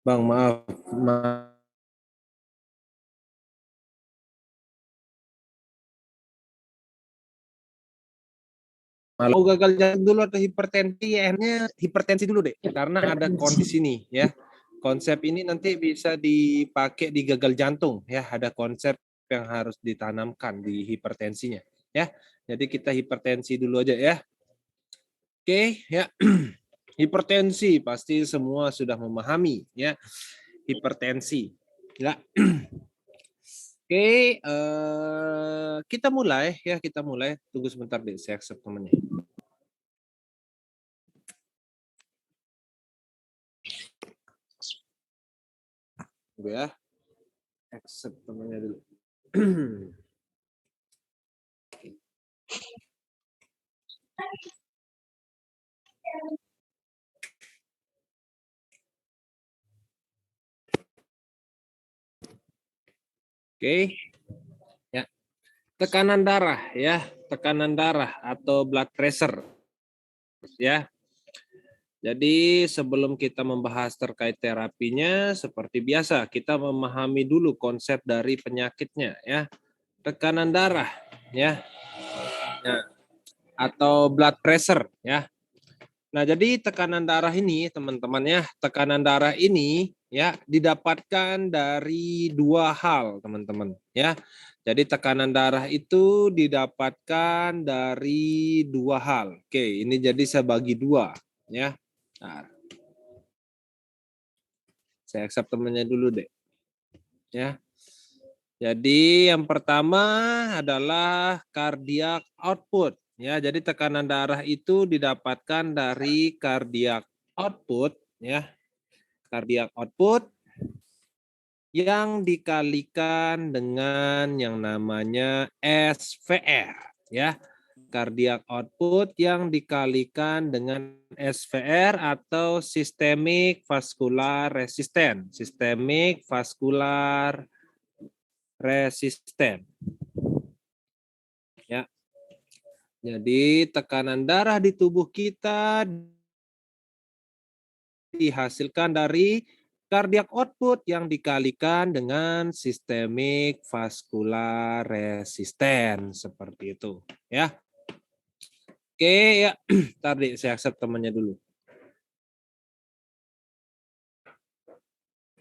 Bang, maaf. Malah mau gagal jantung dulu atau hipertensi, ya akhirnya hipertensi dulu deh, karena ada kondisi nih ya. Konsep ini nanti bisa dipakai di gagal jantung ya, ada konsep yang harus ditanamkan di hipertensinya ya. Jadi kita hipertensi dulu aja ya. Oke ya. Hipertensi pasti semua sudah memahami ya. Hipertensi ya. Oke, kita mulai ya, kita mulai. Tunggu sebentar deh, saya accept temennya. Tunggu ya, accept temennya dulu. Oke, ya. Tekanan darah ya, tekanan darah atau blood pressure ya. Jadi sebelum kita membahas terkait terapinya, seperti biasa kita memahami dulu konsep dari penyakitnya ya. Tekanan darah ya, atau blood pressure ya. Nah, jadi tekanan darah ini, teman-teman ya, tekanan darah ini ya didapatkan dari dua hal, teman-teman ya. Jadi tekanan darah itu didapatkan dari dua hal. Oke, ini jadi saya bagi dua ya. Nah, saya accept temannya dulu deh. Ya. Jadi yang pertama adalah cardiac output. Ya, jadi tekanan darah itu didapatkan dari cardiac output ya. Cardiac output yang dikalikan dengan yang namanya SVR ya. Cardiac output yang dikalikan dengan SVR atau systemic vascular resistance. Systemic vascular resistance. Ya. Jadi tekanan darah di tubuh kita dihasilkan dari cardiac output yang dikalikan dengan systemic vascular resistance seperti itu ya. Oke ya, tadi saya accept temannya dulu.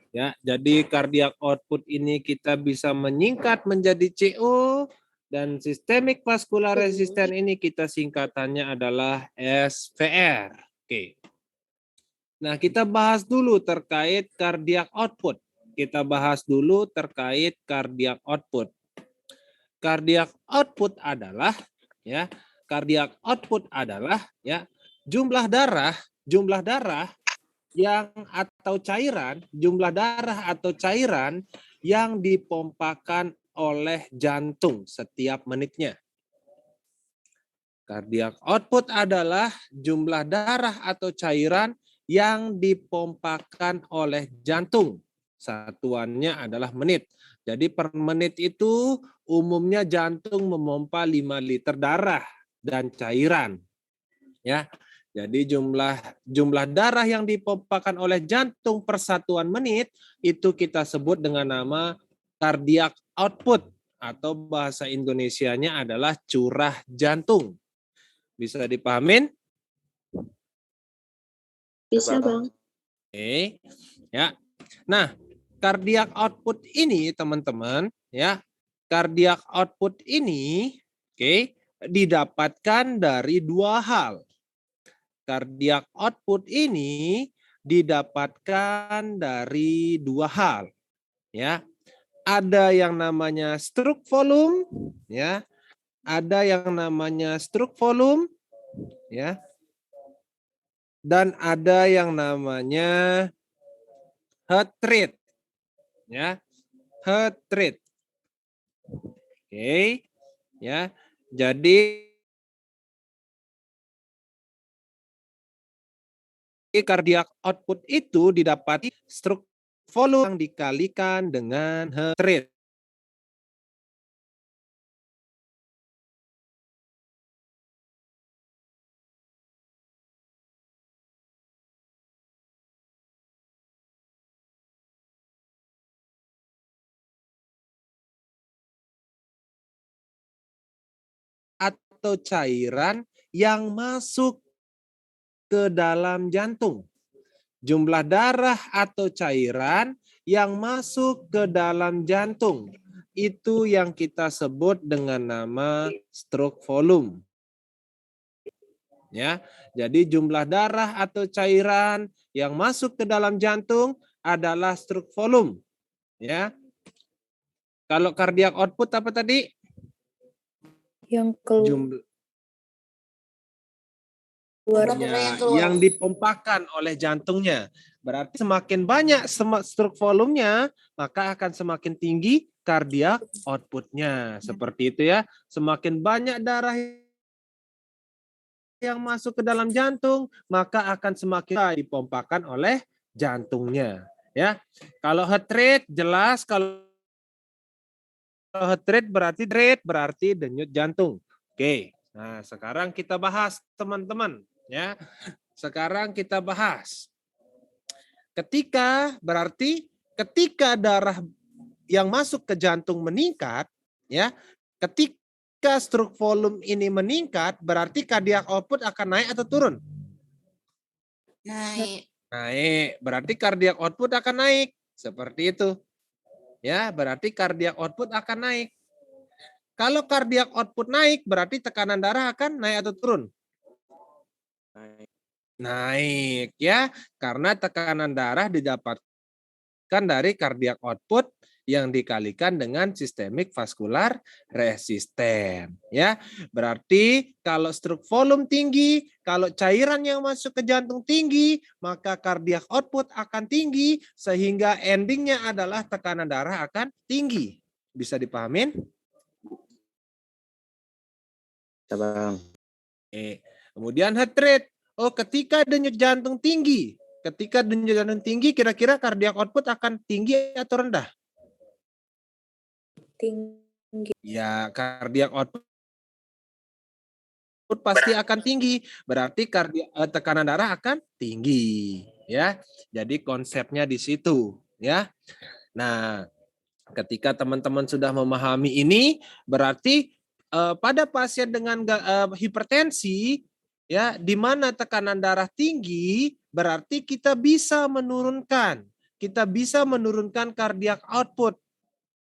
Ya, jadi cardiac output ini kita bisa menyingkat menjadi CO dan systemic vascular resistance ini kita singkatannya adalah SVR. Oke. Nah, kita bahas dulu terkait cardiac output. Kita bahas dulu terkait cardiac output. Cardiac output adalah ya, cardiac output adalah ya jumlah darah yang atau cairan, jumlah darah atau cairan yang dipompakan oleh jantung setiap menitnya. Cardiac output adalah jumlah darah atau cairan yang dipompakan oleh jantung. Satuannya adalah menit. Jadi per menit itu umumnya jantung memompa 5 liter darah dan cairan. Ya. Jadi jumlah darah yang dipompakan oleh jantung per satuan menit itu kita sebut dengan nama cardiac output atau bahasa Indonesianya adalah curah jantung. Bisa dipahamin? Bisa, Bang. Oke. Ya. Nah, cardiac output ini teman-teman ya. Cardiac output ini didapatkan dari dua hal. Cardiac output ini didapatkan dari dua hal ya. Ada yang namanya stroke volume ya. Ada yang namanya stroke volume ya. Dan ada yang namanya heart rate ya, heart rate. Oke ya, jadi cardiac output itu didapati stroke volume yang dikalikan dengan heart rate. atau cairan yang masuk ke dalam jantung. Jumlah darah atau cairan yang masuk ke dalam jantung. Itu yang kita sebut dengan nama stroke volume. Ya, jadi jumlah darah atau cairan yang masuk ke dalam jantung adalah stroke volume. Ya. Kalau cardiac output apa tadi? Yang Jumlah ya, yang dipompakan oleh jantungnya. Berarti semakin banyak stroke volumenya, maka akan semakin tinggi cardiac outputnya. Seperti itu ya. Semakin banyak darah yang masuk ke dalam jantung, maka akan semakin dipompakan oleh jantungnya. Ya, kalau heart rate jelas, kalau heart rate berarti denyut jantung. Oke, nah sekarang kita bahas teman-teman. Ya, sekarang kita bahas. Ketika darah yang masuk ke jantung meningkat, ya, ketika stroke volume ini meningkat, berarti cardiac output akan naik atau turun? Naik. Naik, berarti cardiac output akan naik. Seperti itu. Ya, berarti cardiac output akan naik. Kalau cardiac output naik, berarti tekanan darah akan naik atau turun? Naik ya, karena tekanan darah didapatkan dari cardiac output yang dikalikan dengan sistemik vaskular resisten ya. Berarti kalau stroke volume tinggi, kalau cairan yang masuk ke jantung tinggi, maka cardiac output akan tinggi sehingga endingnya adalah tekanan darah akan tinggi. Bisa dipahamin? Ya, Bang. Kemudian heart rate. Oh, ketika denyut jantung tinggi, kira-kira cardiac output akan tinggi atau rendah? tinggi. Ya, cardiac output pasti akan tinggi. Berarti tekanan darah akan tinggi, ya. Jadi konsepnya di situ, ya. Nah, ketika teman-teman sudah memahami ini, berarti pada pasien dengan hipertensi, ya, di mana tekanan darah tinggi, berarti kita bisa menurunkan cardiac output.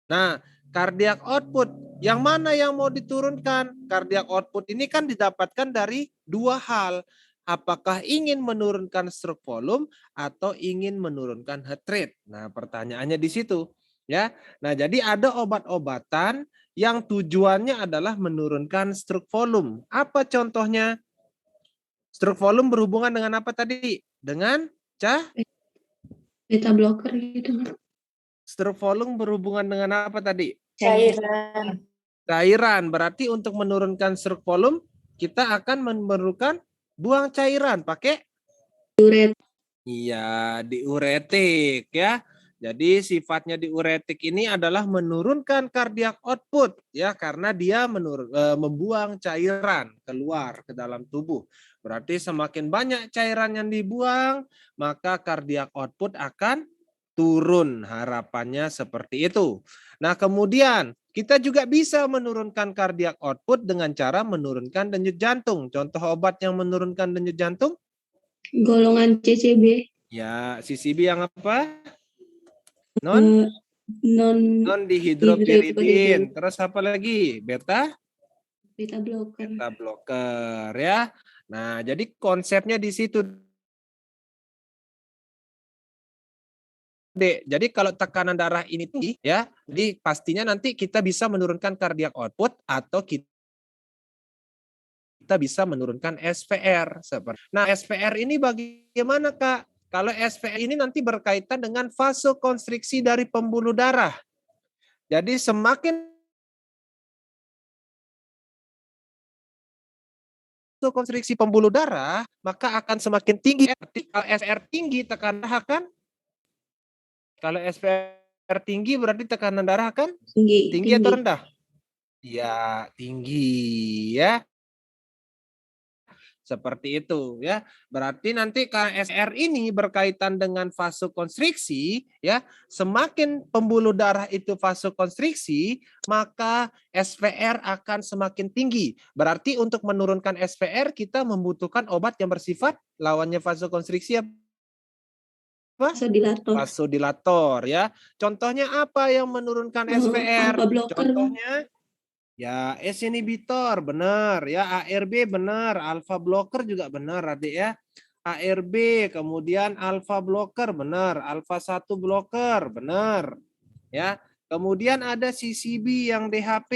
Nah, cardiac output yang mana yang mau diturunkan? Cardiac output ini kan didapatkan dari dua hal. Apakah ingin menurunkan stroke volume atau ingin menurunkan heart rate? Nah, pertanyaannya di situ, ya. Nah, jadi ada obat-obatan yang tujuannya adalah menurunkan stroke volume. Apa contohnya? Stroke volume berhubungan dengan apa tadi? Dengan Beta blocker gitu. stroke volume berhubungan dengan apa tadi? Cairan. Cairan. Berarti untuk menurunkan stroke volume, kita akan memerlukan buang cairan. Pakai? Diuretik. Iya, diuretik ya. Jadi sifatnya diuretik ini adalah menurunkan cardiac output ya, karena dia membuang cairan keluar ke dalam tubuh. Berarti semakin banyak cairan yang dibuang, maka cardiac output akan turun. Harapannya seperti itu. Nah, kemudian kita juga bisa menurunkan cardiac output dengan cara menurunkan denyut jantung. Contoh obat yang menurunkan denyut jantung? Golongan CCB. Ya, CCB yang apa? Non dihidropiridin. Terus apa lagi? Beta blocker ya. Nah, jadi konsepnya di situ. Dek. Jadi kalau tekanan darah ini tinggi ya, jadi pastinya nanti kita bisa menurunkan cardiac output atau kita bisa menurunkan SVR. Nah, SVR ini bagaimana, Kak? Kalau SVR ini nanti berkaitan dengan vasokonstriksi dari pembuluh darah. Jadi semakin vasokonstriksi pembuluh darah, maka akan semakin tinggi. Kalau SVR tinggi, tekanan darah akan berarti tekanan darah akan tinggi atau rendah? Ya, tinggi ya. Seperti itu ya. Berarti nanti KSR ini berkaitan dengan vasokonstriksi ya. Semakin pembuluh darah itu vasokonstriksi, maka SVR akan semakin tinggi. Berarti untuk menurunkan SVR kita membutuhkan obat yang bersifat lawannya vasokonstriksi apa? Vasodilator. Vasodilator ya. Contohnya apa yang menurunkan SVR? Alpha blocker. Contohnya ya, S inhibitor benar ya, ARB benar, alpha blocker juga benar Adik ya. ARB kemudian alpha blocker benar, alpha 1 blocker benar. Ya. Kemudian ada CCB yang DHP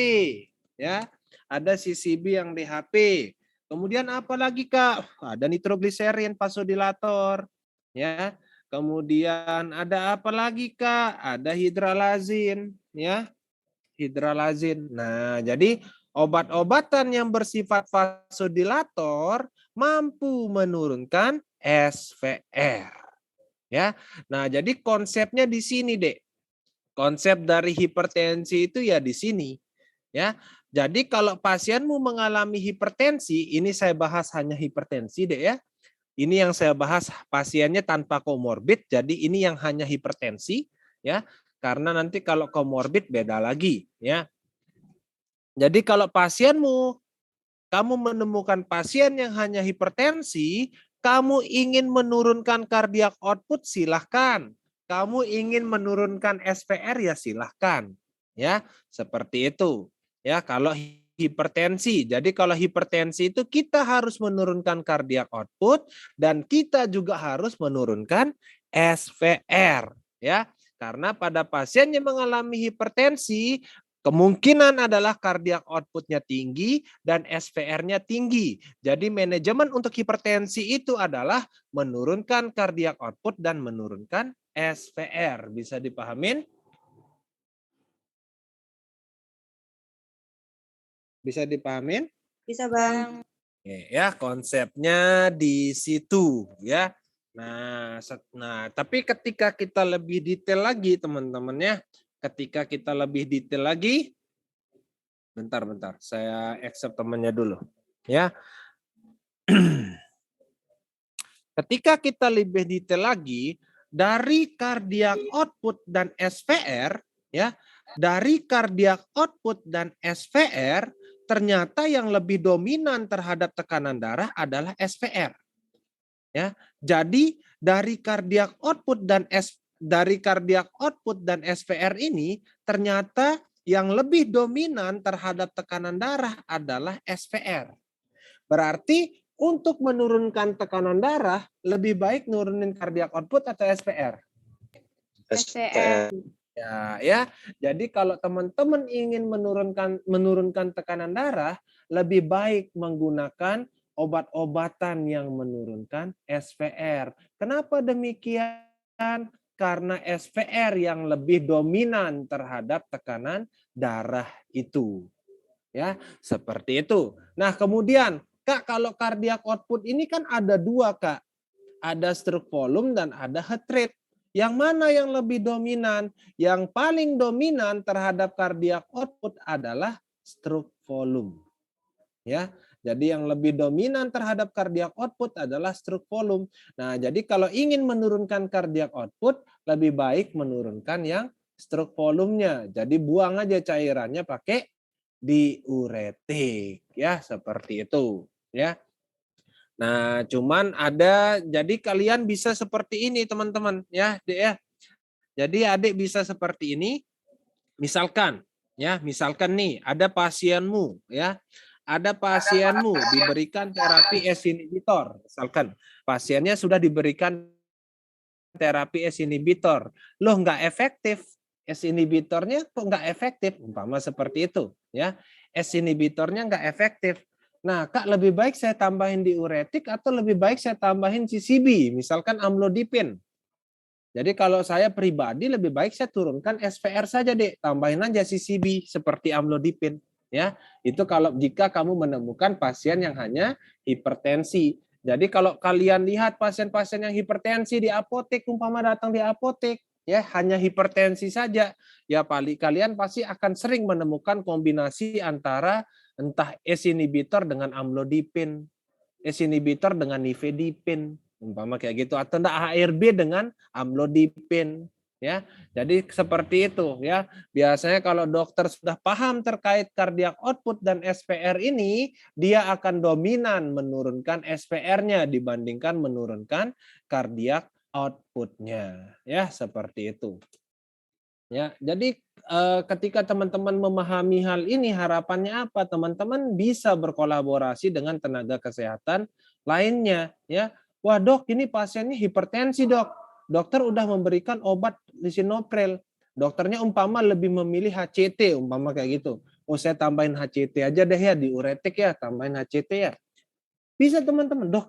ya. Ada CCB yang DHP. Kemudian apa lagi Kak? Ada nitrogliserin vasodilator ya. Kemudian ada apa lagi Kak? Ada hidralazin ya. Hidralazin. Nah, jadi obat-obatan yang bersifat vasodilator mampu menurunkan SVR. Ya. Nah, jadi konsepnya di sini, Dek. Konsep dari hipertensi itu ya di sini. Ya. Jadi kalau pasienmu mengalami hipertensi, ini saya bahas hanya hipertensi, Dek ya. Ini yang saya bahas pasiennya tanpa komorbid, jadi ini yang hanya hipertensi ya. Karena nanti kalau komorbid beda lagi ya. Jadi kalau kamu menemukan pasien yang hanya hipertensi, kamu ingin menurunkan cardiac output silahkan. Kamu ingin menurunkan SVR ya silahkan. Ya, seperti itu. Ya, kalau hipertensi. Jadi kalau hipertensi itu kita harus menurunkan cardiac output dan kita juga harus menurunkan SVR. Ya, karena pada pasien yang mengalami hipertensi, kemungkinan adalah cardiac output-nya tinggi dan SVR-nya tinggi. Jadi manajemen untuk hipertensi itu adalah menurunkan cardiac output dan menurunkan SVR. Bisa dipahamin? Bisa dipahamin? Bisa, Bang. Oke, ya, konsepnya di situ ya. Nah, tapi ketika kita lebih detail lagi teman-teman ya, ketika kita lebih detail lagi, bentar, saya accept temannya dulu ya. Ketika kita lebih detail lagi, dari cardiac output dan SVR ya, dari cardiac output dan SVR ternyata yang lebih dominan terhadap tekanan darah adalah SVR. Ya. Jadi dari cardiac output dan SVR ini ternyata yang lebih dominan terhadap tekanan darah adalah SVR. Berarti untuk menurunkan tekanan darah lebih baik nurunin cardiac output atau SVR? SVR. Ya. Jadi kalau teman-teman ingin menurunkan tekanan darah, lebih baik menggunakan obat-obatan yang menurunkan SVR. Kenapa demikian? Karena SVR yang lebih dominan terhadap tekanan darah itu. Ya, seperti itu. Nah, kemudian Kak, kalau cardiac output ini kan ada dua, Kak. Ada stroke volume dan ada heart rate. Yang mana yang lebih dominan? Yang paling dominan terhadap cardiac output adalah stroke volume. Ya, jadi yang lebih dominan terhadap cardiac output adalah stroke volume. Nah, jadi kalau ingin menurunkan cardiac output, lebih baik menurunkan yang stroke volume-nya. Jadi buang aja cairannya pakai diuretik, ya seperti itu, ya. Nah, cuman jadi kalian bisa seperti ini teman-teman ya, Dek ya. Jadi adik bisa seperti ini, misalkan nih ada pasienmu ya, ada pasienmu diberikan terapi S inhibitor, misalkan pasiennya sudah diberikan terapi S inhibitor, loh nggak efektif, S inhibitornya kok nggak efektif, umpama seperti itu ya, S inhibitornya nggak efektif. Nah, Kak, lebih baik saya tambahin diuretik atau lebih baik saya tambahin CCB, misalkan amlodipin. Jadi kalau saya pribadi lebih baik saya turunkan SVR saja, Dek. Tambahin aja CCB seperti amlodipin. Ya, itu kalau jika kamu menemukan pasien yang hanya hipertensi. Jadi kalau kalian lihat pasien-pasien yang hipertensi di apotek, umpama datang di apotek, ya hanya hipertensi saja, ya kalian pasti akan sering menemukan kombinasi antara entah S inhibitor dengan amlodipin. ACE inhibitor dengan nifedipin, umpama kayak gitu, atau enggak ARB dengan amlodipin, ya. Jadi seperti itu, ya. Biasanya kalau dokter sudah paham terkait cardiac output dan SPR ini, dia akan dominan menurunkan SPR-nya dibandingkan menurunkan cardiac output-nya, ya, seperti itu. Ya, jadi ketika teman-teman memahami hal ini, harapannya apa? Teman-teman bisa berkolaborasi dengan tenaga kesehatan lainnya, ya. Wah, Dok, ini pasiennya hipertensi, Dok. Dokter udah memberikan obat lisinopril. Dokternya umpama lebih memilih HCT, umpama kayak gitu. Oh, saya tambahin HCT aja deh ya, diuretik ya, tambahin HCT ya. Bisa teman-teman, Dok,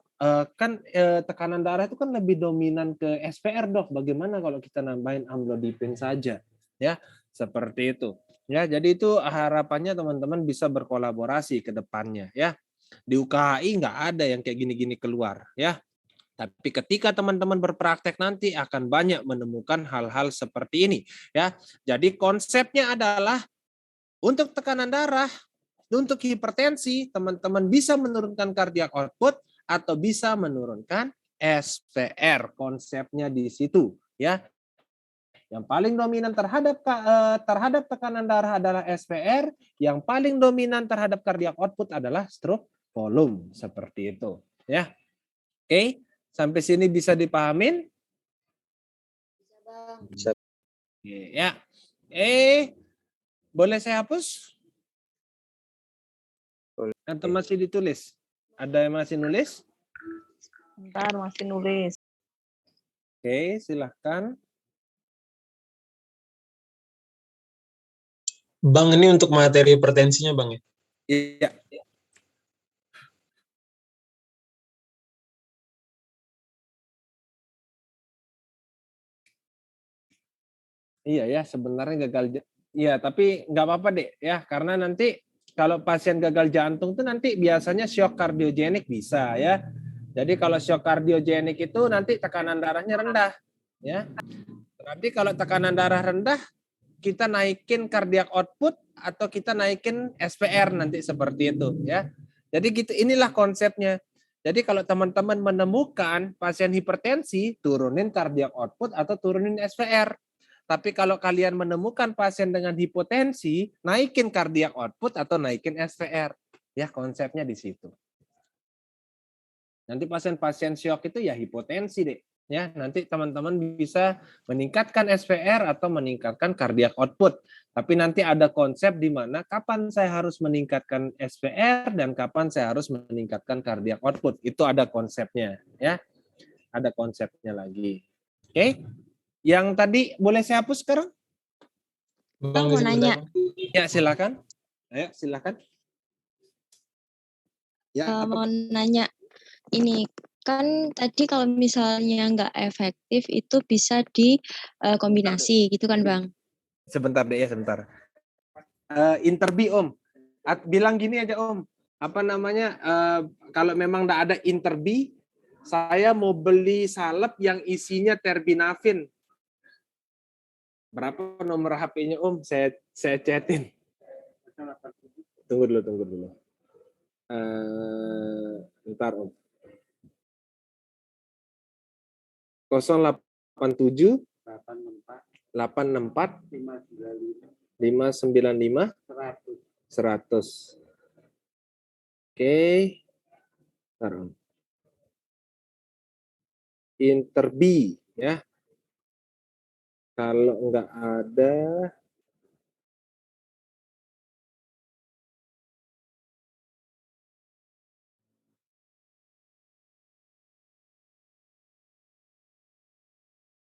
kan tekanan darah itu kan lebih dominan ke SPR, Dok. Bagaimana kalau kita nambahin amlodipin saja? Ya, seperti itu. Ya, jadi itu harapannya teman-teman bisa berkolaborasi ke depannya, ya. Di UKHI nggak ada yang kayak gini-gini keluar, ya. Tapi ketika teman-teman berpraktek nanti akan banyak menemukan hal-hal seperti ini, ya. Jadi konsepnya adalah untuk tekanan darah, untuk hipertensi, teman-teman bisa menurunkan cardiac output atau bisa menurunkan SPR. Konsepnya di situ, ya. Yang paling dominan terhadap tekanan darah adalah SPR, yang paling dominan terhadap cardiac output adalah stroke volume, seperti itu, ya. Oke, sampai sini bisa dipahamin? Bisa, Bang. Bisa. Oke, ya. Boleh saya hapus? Boleh. Atau masih ditulis? Ada yang masih nulis? Bentar, masih nulis. Oke, silahkan. Bang, ini untuk materi hipertensinya, Bang ya? Iya. Iya ya, sebenarnya gagal. Iya, tapi nggak apa-apa deh ya, karena nanti kalau pasien gagal jantung tuh nanti biasanya shock kardiogenik bisa ya. Jadi kalau shock kardiogenik itu nanti tekanan darahnya rendah ya. Nanti kalau tekanan darah rendah, kita naikin cardiac output atau kita naikin SPR nanti seperti itu ya. Jadi gitu, inilah konsepnya. Jadi kalau teman-teman menemukan pasien hipertensi, turunin cardiac output atau turunin SPR. Tapi kalau kalian menemukan pasien dengan hipotensi, naikin cardiac output atau naikin SPR. Ya, konsepnya di situ. Nanti pasien-pasien shock itu ya hipotensi deh. Ya, nanti teman-teman bisa meningkatkan SPR atau meningkatkan cardiac output. Tapi nanti ada konsep di mana kapan saya harus meningkatkan SPR dan kapan saya harus meningkatkan cardiac output. Itu ada konsepnya, ya. Ada konsepnya lagi. Oke? Yang tadi boleh saya hapus sekarang? Bang, mau nanya. Ya, silakan. Ayo, silakan. Ya, Mau nanya. Ini kan tadi kalau misalnya nggak efektif itu bisa dikombinasi gitu kan, Bang? Sebentar deh ya, sebentar. Interbi Om. Bilang gini aja Om. Apa namanya? Kalau memang nggak ada interbi, saya mau beli salep yang isinya terbinafin. Berapa nomor HP-nya Om? Saya chatin. Tunggu dulu. Bentar Om. 087 864 595 100. Oke. Bentar Om. Interbi ya. Kalau nggak ada,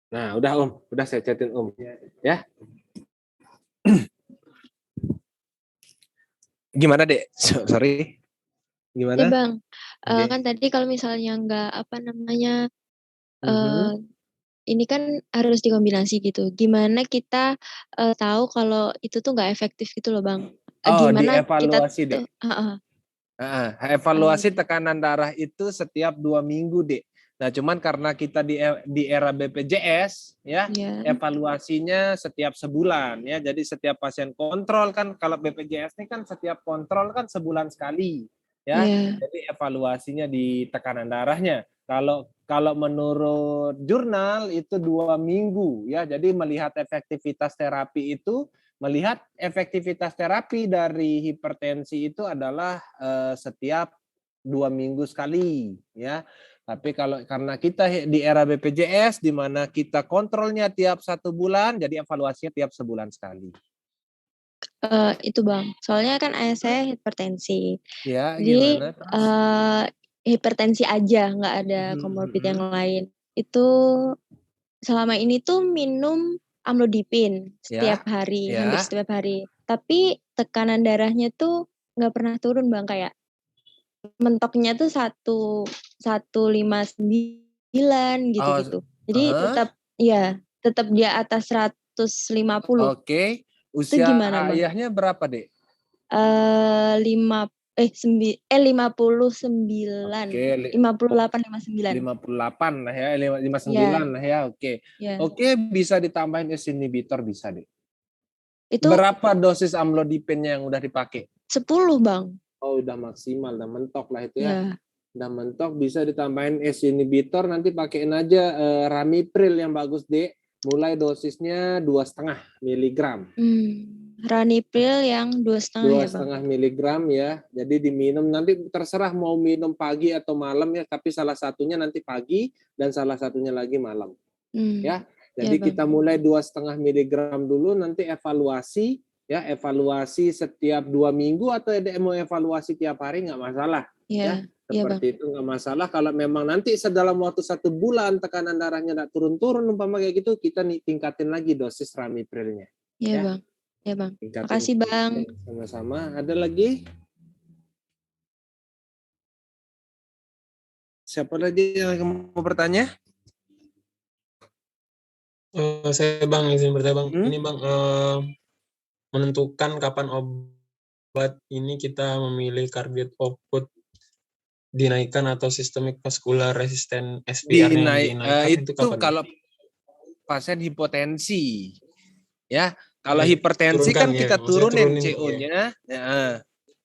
nah udah Om, udah saya chatin Om, ya. Gimana Dek? Sorry. Gimana? Ya, Bang. Oke. Kan tadi kalau misalnya nggak ini kan harus dikombinasi gitu. Gimana kita tahu kalau itu tuh nggak efektif gitu loh, Bang? Oh, Gimana dievaluasi kita Dek. tuh? Evaluasi tekanan darah itu setiap 2 minggu, Dek. Nah, cuman karena kita di era BPJS, ya, Ya. evaluasinya setiap sebulan, ya. Jadi setiap pasien kontrol kan, kalau BPJS ini kan setiap kontrol kan sebulan sekali, ya. Iya. Jadi evaluasinya di tekanan darahnya. Kalau menurut jurnal itu 2 minggu ya. Jadi melihat efektivitas terapi dari hipertensi itu adalah setiap 2 minggu sekali ya. Tapi karena kita di era BPJS di mana kita kontrolnya tiap 1 bulan, jadi evaluasinya tiap sebulan sekali. Itu Bang, soalnya kan ayah saya hipertensi. Ya, Jadi gimana? hipertensi aja, nggak ada komorbid yang lain. Itu selama ini tuh minum amlodipin setiap hari, hampir setiap hari. Tapi tekanan darahnya tuh nggak pernah turun Bang, kayak mentoknya tuh 159 gitu-gitu. Jadi tetap di atas 150. Oke. Itu Usia gimana Bang? ayahnya berapa, Dek? 59, Oke, 58, 59. 58 lah ya, 59 Iya. lah ya, oke. Iya. Oke, bisa ditambahin ACE inhibitor bisa, Dek. Itu Berapa dosis amlodipinnya yang udah dipakai? 10 Bang. Oh, udah maksimal, udah mentok lah itu ya. Iya. Udah mentok, bisa ditambahin ACE inhibitor, nanti pakein aja ramipril yang bagus, Dek. Mulai dosisnya 2,5 miligram. Ranipril yang 2,5 ya Bang? 2,5 miligram ya. Jadi diminum, nanti terserah mau minum pagi atau malam ya, tapi salah satunya nanti pagi dan salah satunya lagi malam. Ya. Jadi kita mulai 2,5 miligram dulu, nanti evaluasi ya, evaluasi setiap 2 minggu atau mau evaluasi tiap hari nggak masalah. Ya. Seperti itu nggak masalah. Kalau memang nanti dalam waktu 1 bulan tekanan darahnya nggak turun-turun umpama kayak gitu, kita tingkatin lagi dosis ramiprilnya. Iya Ya. Bang. Ya Bang. Tingkatin. Makasih Bang. Sama-sama. Ada lagi? Siapa lagi yang mau bertanya? Saya Bang, izin bertanya Bang. Ini Bang, menentukan kapan obat ini kita memilih cardiac output dinaikkan atau systemic vascular resistant SVR-nya dinaikkan itu kapan? Kalau pasien hipotensi. Ya, kalau hipertensi kan kita turunin CO-nya.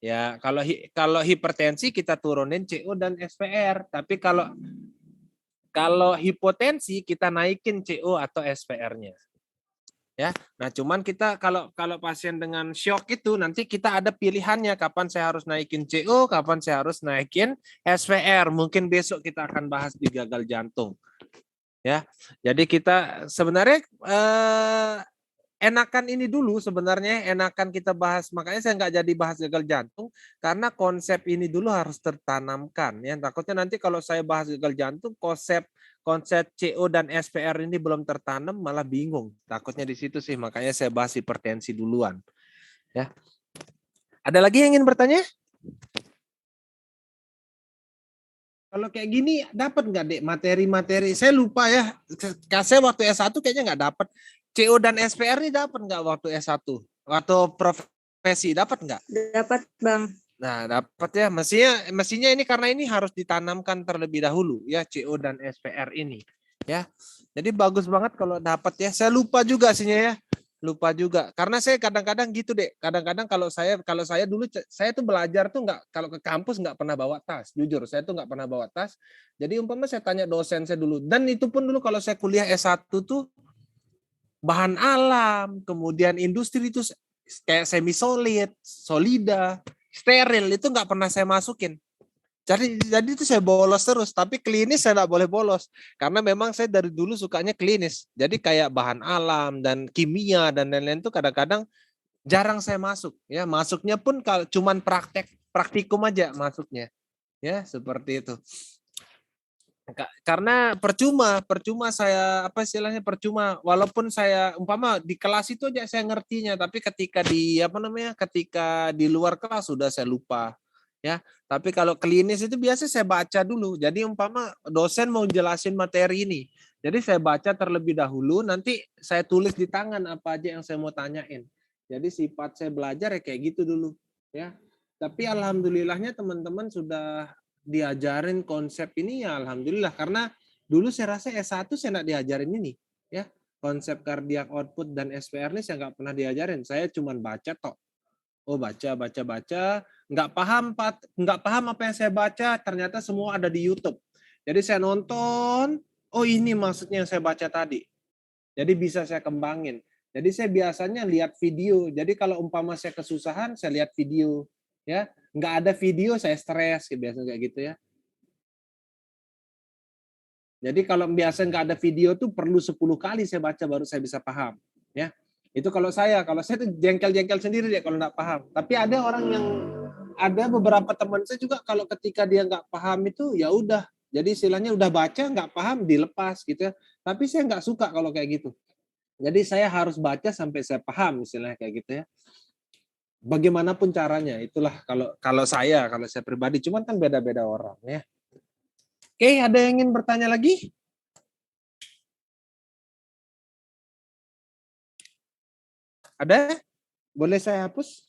Ya, kalau hipertensi kita turunin CO dan SVR, tapi kalau hipotensi kita naikin CO atau SVR-nya. Ya. Nah, cuman kita kalau pasien dengan shock itu nanti kita ada pilihannya kapan saya harus naikin CO, kapan saya harus naikin SVR. Mungkin besok kita akan bahas di gagal jantung. Ya. Jadi kita sebenarnya enakan ini dulu sebenarnya, enakan kita bahas, makanya saya nggak jadi bahas gagal jantung, karena konsep ini dulu harus tertanamkan. Ya. Takutnya nanti kalau saya bahas gagal jantung, konsep CO dan SVR ini belum tertanam, malah bingung. Takutnya di situ sih, makanya saya bahas hipertensi duluan. Ya. Ada lagi yang ingin bertanya? Kalau kayak gini, dapat nggak, Dek, materi-materi? Saya lupa ya, saya waktu S1 kayaknya nggak dapat. CO dan SPR ini dapat nggak waktu S1? Waktu profesi dapat nggak? Dapat Bang. Nah, dapat ya. Mestinya ini karena ini harus ditanamkan terlebih dahulu ya, CO dan SPR ini. Ya. Jadi bagus banget kalau dapat ya. Saya lupa juga aslinya ya. Lupa juga. Karena saya kadang-kadang gitu, Dek. Kadang-kadang kalau saya dulu saya tuh belajar tuh kalau ke kampus nggak pernah bawa tas. Jujur, saya tuh nggak pernah bawa tas. Jadi umpama saya tanya dosen saya dulu. Dan itu pun dulu kalau saya kuliah S1 tuh bahan alam, kemudian industri itu kayak semi solid, solida, steril itu nggak pernah saya masukin. Jadi itu saya bolos terus, tapi klinis saya nggak boleh bolos karena memang saya dari dulu sukanya klinis. Jadi kayak bahan alam dan kimia dan lain-lain itu kadang-kadang jarang saya masuk. Ya masuknya pun kalau cuman praktikum aja masuknya. Ya seperti itu. Karena percuma saya percuma walaupun saya umpama di kelas itu aja saya ngertinya, tapi ketika di luar kelas sudah saya lupa ya. Tapi kalau klinis itu biasa saya baca dulu. Jadi umpama dosen mau jelasin materi ini, jadi saya baca terlebih dahulu, nanti saya tulis di tangan apa aja yang saya mau tanyain. Jadi sifat saya belajar ya kayak gitu dulu ya. Tapi alhamdulillahnya teman-teman sudah diajarin konsep ini ya alhamdulillah, karena dulu saya rasa S1 saya nggak diajarin ini ya, konsep cardiac output dan SPR ini saya nggak pernah diajarin, saya cuma baca tok Oh, baca, nggak paham apa yang saya baca, ternyata semua ada di YouTube. Jadi saya nonton, oh ini maksudnya yang saya baca tadi. Jadi bisa saya kembangin. Jadi saya biasanya lihat video. Jadi kalau umpama saya kesusahan, saya lihat video. Ya, nggak ada video saya stres, biasanya kayak gitu ya. Jadi kalau biasa nggak ada video tuh perlu 10 kali saya baca baru saya bisa paham. Ya, itu kalau saya tuh jengkel-jengkel sendiri deh kalau nggak paham. Tapi ada beberapa teman saya juga kalau ketika dia nggak paham itu ya udah. Jadi istilahnya udah baca nggak paham dilepas gitu ya. Tapi saya nggak suka kalau kayak gitu. Jadi saya harus baca sampai saya paham istilahnya kayak gitu ya. Bagaimanapun caranya itulah kalau saya pribadi. Cuman kan beda-beda orang ya. Oke, ada yang ingin bertanya lagi? Ada? Boleh saya hapus?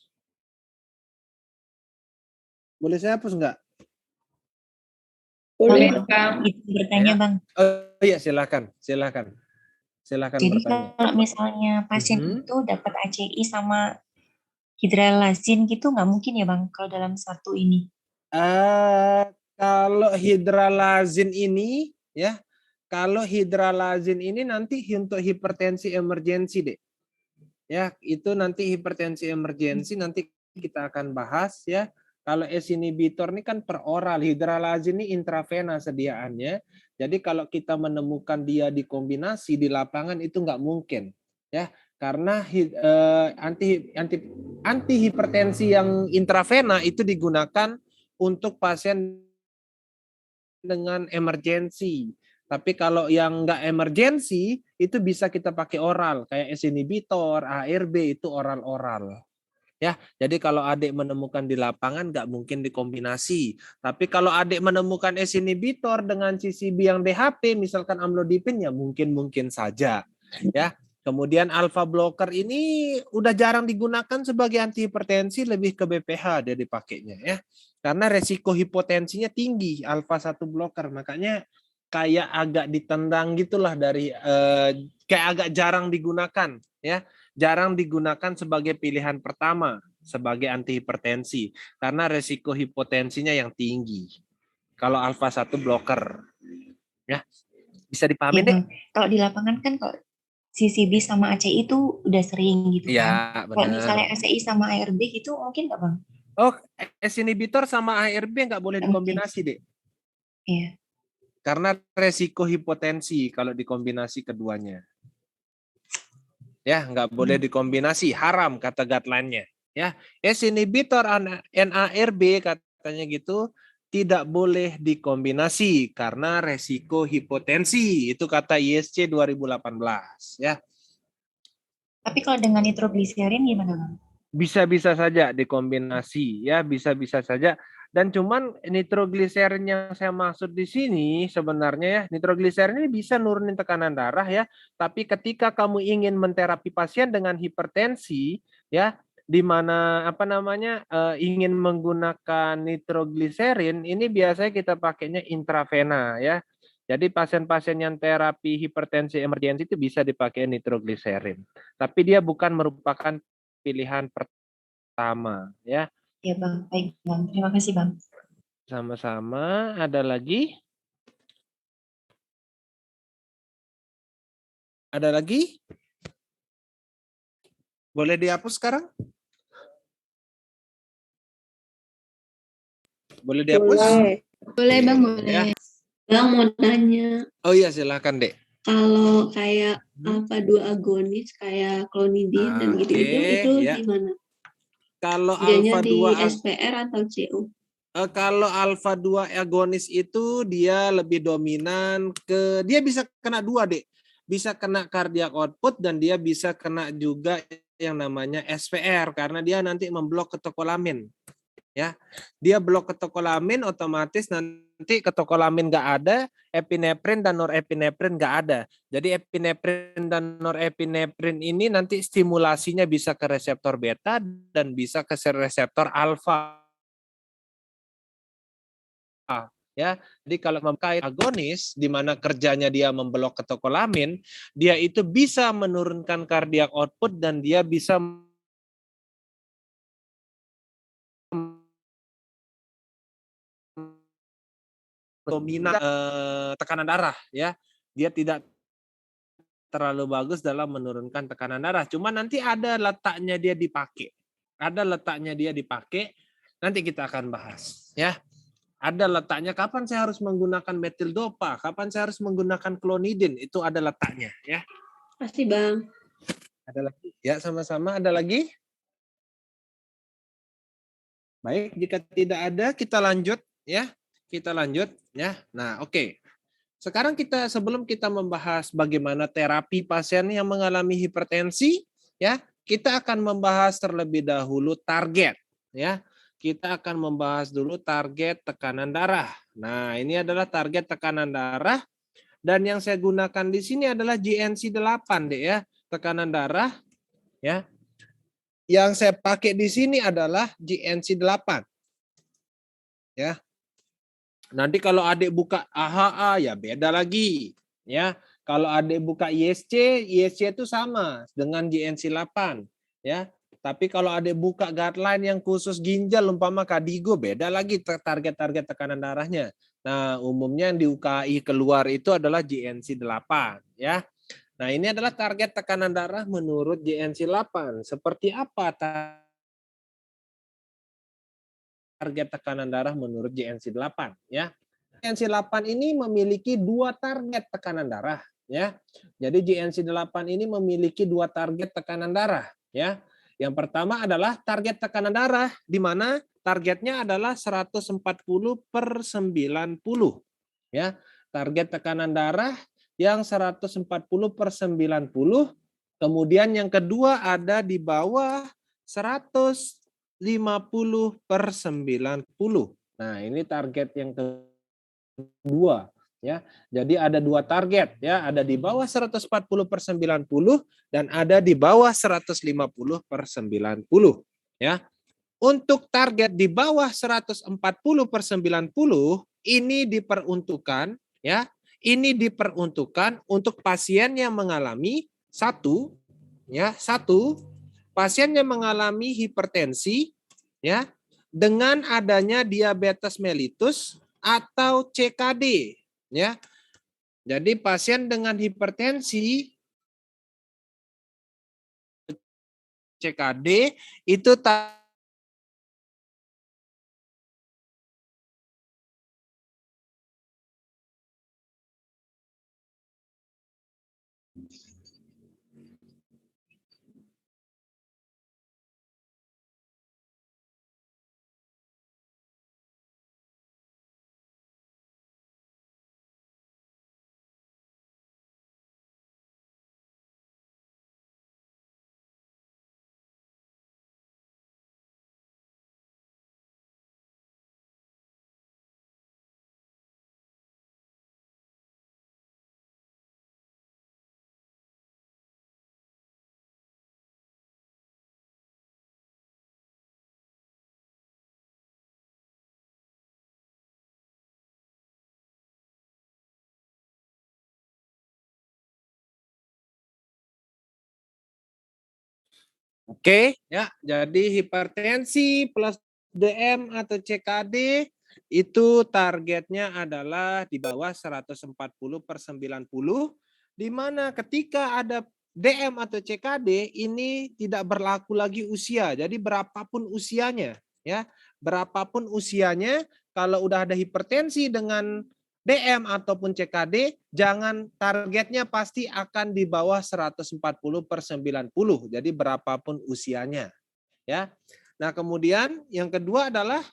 Boleh saya hapus enggak? Boleh, Bertanya, Bang. Oh iya, silakan. Silakan Jadi bertanya. kalau misalnya pasien itu dapat ACI sama hidralazin gitu nggak mungkin ya, Bang, kalau dalam satu ini? Kalau hidralazin ini ya, nanti untuk hipertensi emergensi deh. Ya, itu nanti hipertensi emergensi nanti kita akan bahas ya. Kalau ACE inhibitor ini kan per oral, hidralazin ini intravena sediaannya. Jadi kalau kita menemukan dia dikombinasi di lapangan itu nggak mungkin ya, karena anti hipertensi yang intravena itu digunakan untuk pasien dengan emergensi. Tapi kalau yang nggak emergensi itu bisa kita pakai oral kayak ACE inhibitor, ARB itu oral-oral. Ya, jadi kalau adik menemukan di lapangan nggak mungkin dikombinasi. Tapi kalau adik menemukan ACE inhibitor dengan CCB yang DHP, misalkan amlodipin ya mungkin saja. Ya, kemudian alpha blocker ini udah jarang digunakan sebagai antihipertensi, lebih ke BPH dia dipakainya ya. Karena resiko hipotensinya tinggi alpha 1 blocker, makanya kayak agak ditendang gitulah dari kayak agak jarang digunakan ya. Jarang digunakan sebagai pilihan pertama sebagai antihipertensi karena resiko hipotensinya yang tinggi. Kalau alpha 1 blocker. Ya. Bisa dipahami Ya, deh? Kalau di lapangan kan kalau CCB sama ACI itu udah sering gitu ya, kan. Kalau misalnya ACI sama ARB gitu mungkin nggak, Bang? Oh, ACE inhibitor sama ARB nggak boleh dikombinasi deh. Iya. Karena resiko hipotensi kalau dikombinasi keduanya. Ya, nggak boleh dikombinasi, haram kata guideline-nya. Ya, ACE inhibitor NARB katanya gitu tidak boleh dikombinasi karena resiko hipotensi. Itu kata ISC 2018 ya. Tapi kalau dengan nitrogliserin gimana, Bang? Bisa-bisa saja dikombinasi ya, bisa-bisa saja. Dan cuman nitrogliserin yang saya maksud di sini sebenarnya ya, nitrogliserin ini bisa nurunin tekanan darah ya, tapi ketika kamu ingin menterapi pasien dengan hipertensi ya, di mana ingin menggunakan nitrogliserin, ini biasanya kita pakainya intravena ya. Jadi pasien-pasien yang terapi hipertensi emergensi itu bisa dipakai nitrogliserin. Tapi dia bukan merupakan pilihan pertama ya. Ya, Bang. Baik, Bang. Terima kasih, Bang. Sama-sama. Ada lagi? Ada lagi? Boleh dihapus sekarang? Boleh dihapus? Boleh Bang, boleh. Ya. Bang mau tanya. Oh iya, silakan, Dek. Kalau kayak alpha 2 agonis kayak clonidine dan gitu-gitu itu ya. gimana? Kalau Dianya alpha di 2 SPR atau CO? Kalau alpha 2 agonis itu dia lebih dominan dia bisa kena dua, Dek. Bisa kena cardiac output dan dia bisa kena juga yang namanya SPR karena dia nanti memblok ketokolamin. Ya, dia blok ketokolamin, otomatis nanti ketokolamin nggak ada, epinefrin dan norepinefrin nggak ada. Jadi epinefrin dan norepinefrin ini nanti stimulasinya bisa ke reseptor beta dan bisa ke reseptor alfa. Ya, jadi kalau memakai agonis di mana kerjanya dia memblok ketokolamin, dia itu bisa menurunkan cardiac output dan dia bisa dominan tekanan darah ya. Dia tidak terlalu bagus dalam menurunkan tekanan darah. Cuma nanti ada letaknya dia dipakai. Ada letaknya dia dipakai. Nanti kita akan bahas ya. Ada letaknya kapan saya harus menggunakan metildopa, kapan saya harus menggunakan klonidin, itu ada letaknya ya. Pasti Bang. Ada lagi? Ya, sama-sama. Ada lagi? Baik, jika tidak ada kita lanjut ya. Kita lanjut ya. Nah, oke. Sekarang sebelum kita membahas bagaimana terapi pasien yang mengalami hipertensi ya, kita akan membahas terlebih dahulu target ya. Kita akan membahas dulu target tekanan darah. Nah, ini adalah target tekanan darah dan yang saya gunakan di sini adalah GNC 8 deh ya, tekanan darah ya. Yang saya pakai di sini adalah GNC 8. Ya. Nanti kalau adik buka AHA ya beda lagi ya. Kalau adik buka ISC itu sama dengan GNC 8 ya. Tapi kalau adik buka guideline yang khusus ginjal umpama Kadigo beda lagi target-target tekanan darahnya. Nah, umumnya yang di UKI keluar itu adalah GNC 8 ya. Nah, ini adalah target tekanan darah menurut GNC 8. Seperti apa target tekanan darah menurut GNC 8 ya. GNC 8 ini memiliki 2 target tekanan darah ya. Jadi GNC 8 ini memiliki 2 target tekanan darah ya. Yang pertama adalah target tekanan darah di mana targetnya adalah 140/90 ya. Target tekanan darah yang 140/90. Kemudian yang kedua ada di bawah 150/90. Nah, ini target yang kedua ya. Jadi ada 2 target ya, ada di bawah 140/90 dan ada di bawah 150/90 ya. Untuk target di bawah 140/90 ini diperuntukkan ya. Ini diperuntukkan untuk pasien yang mengalami satu pasien yang mengalami hipertensi ya dengan adanya diabetes mellitus atau CKD ya. Jadi pasien dengan hipertensi CKD itu Oke, ya. Jadi hipertensi plus DM atau CKD itu targetnya adalah di bawah 140/90, di mana ketika ada DM atau CKD ini tidak berlaku lagi usia. Jadi berapapun usianya, ya. Berapapun usianya, kalau udah ada hipertensi dengan DM ataupun CKD, jangan targetnya pasti akan di bawah 140/90. Jadi berapapun usianya, ya. Nah, kemudian yang kedua adalah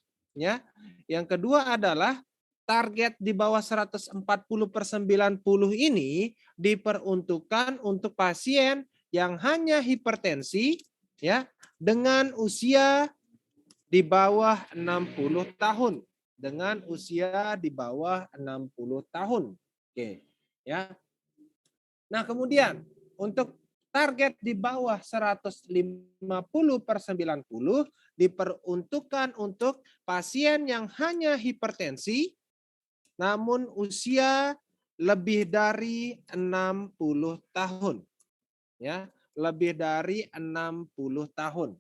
target di bawah 140/90 ini diperuntukkan untuk pasien yang hanya hipertensi ya dengan usia di bawah 60 tahun. Dengan usia di bawah 60 tahun. Oke, ya. Nah, kemudian untuk target di bawah 150/90 diperuntukkan untuk pasien yang hanya hipertensi namun usia lebih dari 60 tahun. Ya, lebih dari 60 tahun.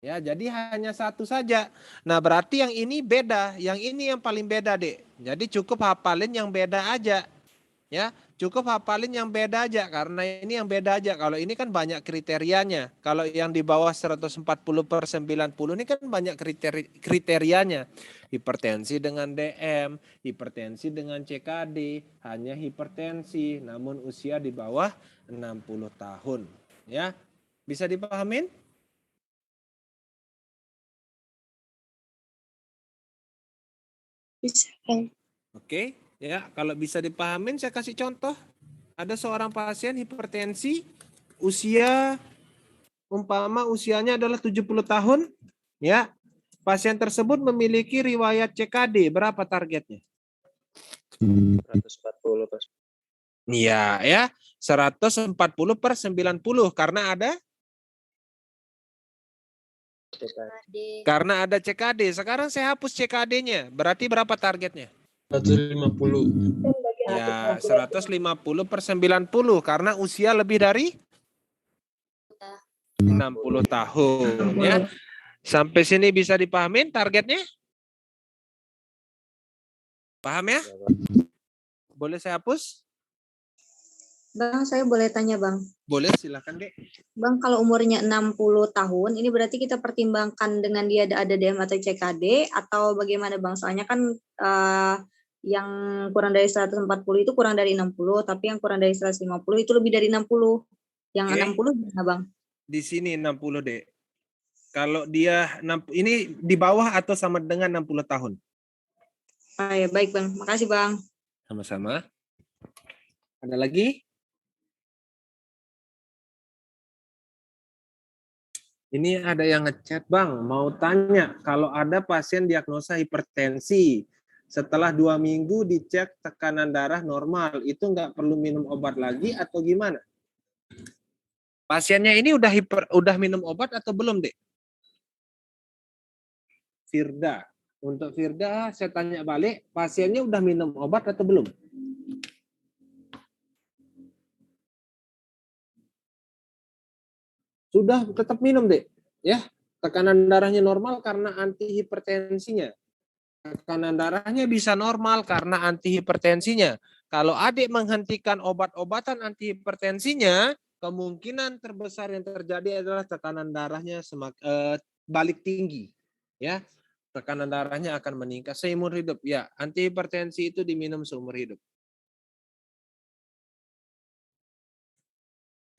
Ya, jadi hanya satu saja. Nah, berarti yang ini beda, yang ini yang paling beda, Dek. Jadi cukup hafalin yang beda aja. Ya, cukup hafalin yang beda aja karena ini yang beda aja. Kalau ini kan banyak kriterianya. Kalau yang di bawah 140/90 ini kan banyak kriterianya. Hipertensi dengan DM, hipertensi dengan CKD, hanya hipertensi namun usia di bawah 60 tahun. Ya. Bisa dipahamin? Bisa, Bang. Oke, ya kalau bisa dipahamin saya kasih contoh. Ada seorang pasien hipertensi, usia umpama usianya adalah 70 tahun, ya. Pasien tersebut memiliki riwayat CKD, berapa targetnya? 140 Pak. Iya, ya. 140/90 karena ada CKD. Sekarang saya hapus CKD-nya. Berarti berapa targetnya? 150. Ya, 150/90 karena usia lebih dari 60 tahun ya. Sampai sini bisa dipahamin targetnya? Paham ya? Boleh saya hapus? Bang, saya boleh tanya, Bang. Boleh, silakan, Dek. Bang, kalau umurnya 60 tahun, ini berarti kita pertimbangkan dengan dia ada DM atau CKD atau bagaimana, Bang? Soalnya kan yang kurang dari 140 itu kurang dari 60, tapi yang kurang dari 150 itu lebih dari 60. Yang 60 gimana, Bang? Di sini 60, Dek. Kalau dia ini di bawah atau sama dengan 60 tahun? Ah, ya, baik, Bang. Makasih, Bang. Sama-sama. Ada lagi? Ini ada yang ngechat, Bang, mau tanya kalau ada pasien diagnosa hipertensi, setelah 2 minggu dicek tekanan darah normal, itu nggak perlu minum obat lagi atau gimana? Pasiennya ini udah minum obat atau belum, Dek? Firda. Untuk Firda, saya tanya balik, pasiennya udah minum obat atau belum? Sudah tetap minum, Dek. Ya, tekanan darahnya normal karena antihipertensinya. Tekanan darahnya bisa normal karena antihipertensinya. Kalau adik menghentikan obat-obatan antihipertensinya, kemungkinan terbesar yang terjadi adalah tekanan darahnya balik tinggi. Ya, tekanan darahnya akan meningkat seumur hidup. Ya, antihipertensi itu diminum seumur hidup.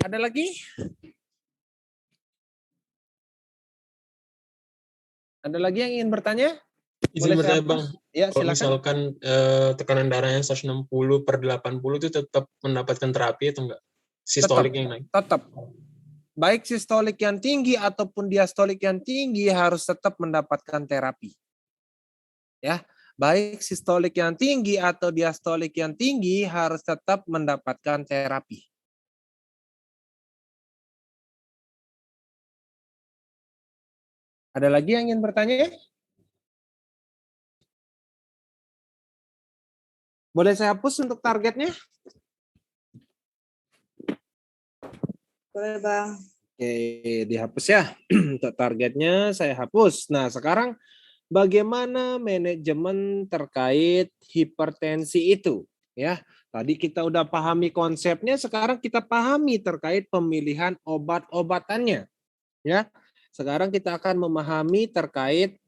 Ada lagi? Ada lagi yang ingin bertanya? Izin bertanya, Bang. Ya, kalau silakan. misalkan tekanan darahnya 160/80 itu tetap mendapatkan terapi atau enggak? Sistolik yang naik. Tetap. Baik sistolik yang tinggi ataupun diastolik yang tinggi harus tetap mendapatkan terapi. Ya, baik sistolik yang tinggi atau diastolik yang tinggi harus tetap mendapatkan terapi. Ada lagi yang ingin bertanya? Boleh saya hapus untuk targetnya? Boleh, Bang. Oke, dihapus ya. Untuk targetnya saya hapus. Nah, sekarang bagaimana manajemen terkait hipertensi itu? Ya, tadi kita udah pahami konsepnya, sekarang kita pahami terkait pemilihan obat-obatannya. Ya, sekarang kita akan memahami terkait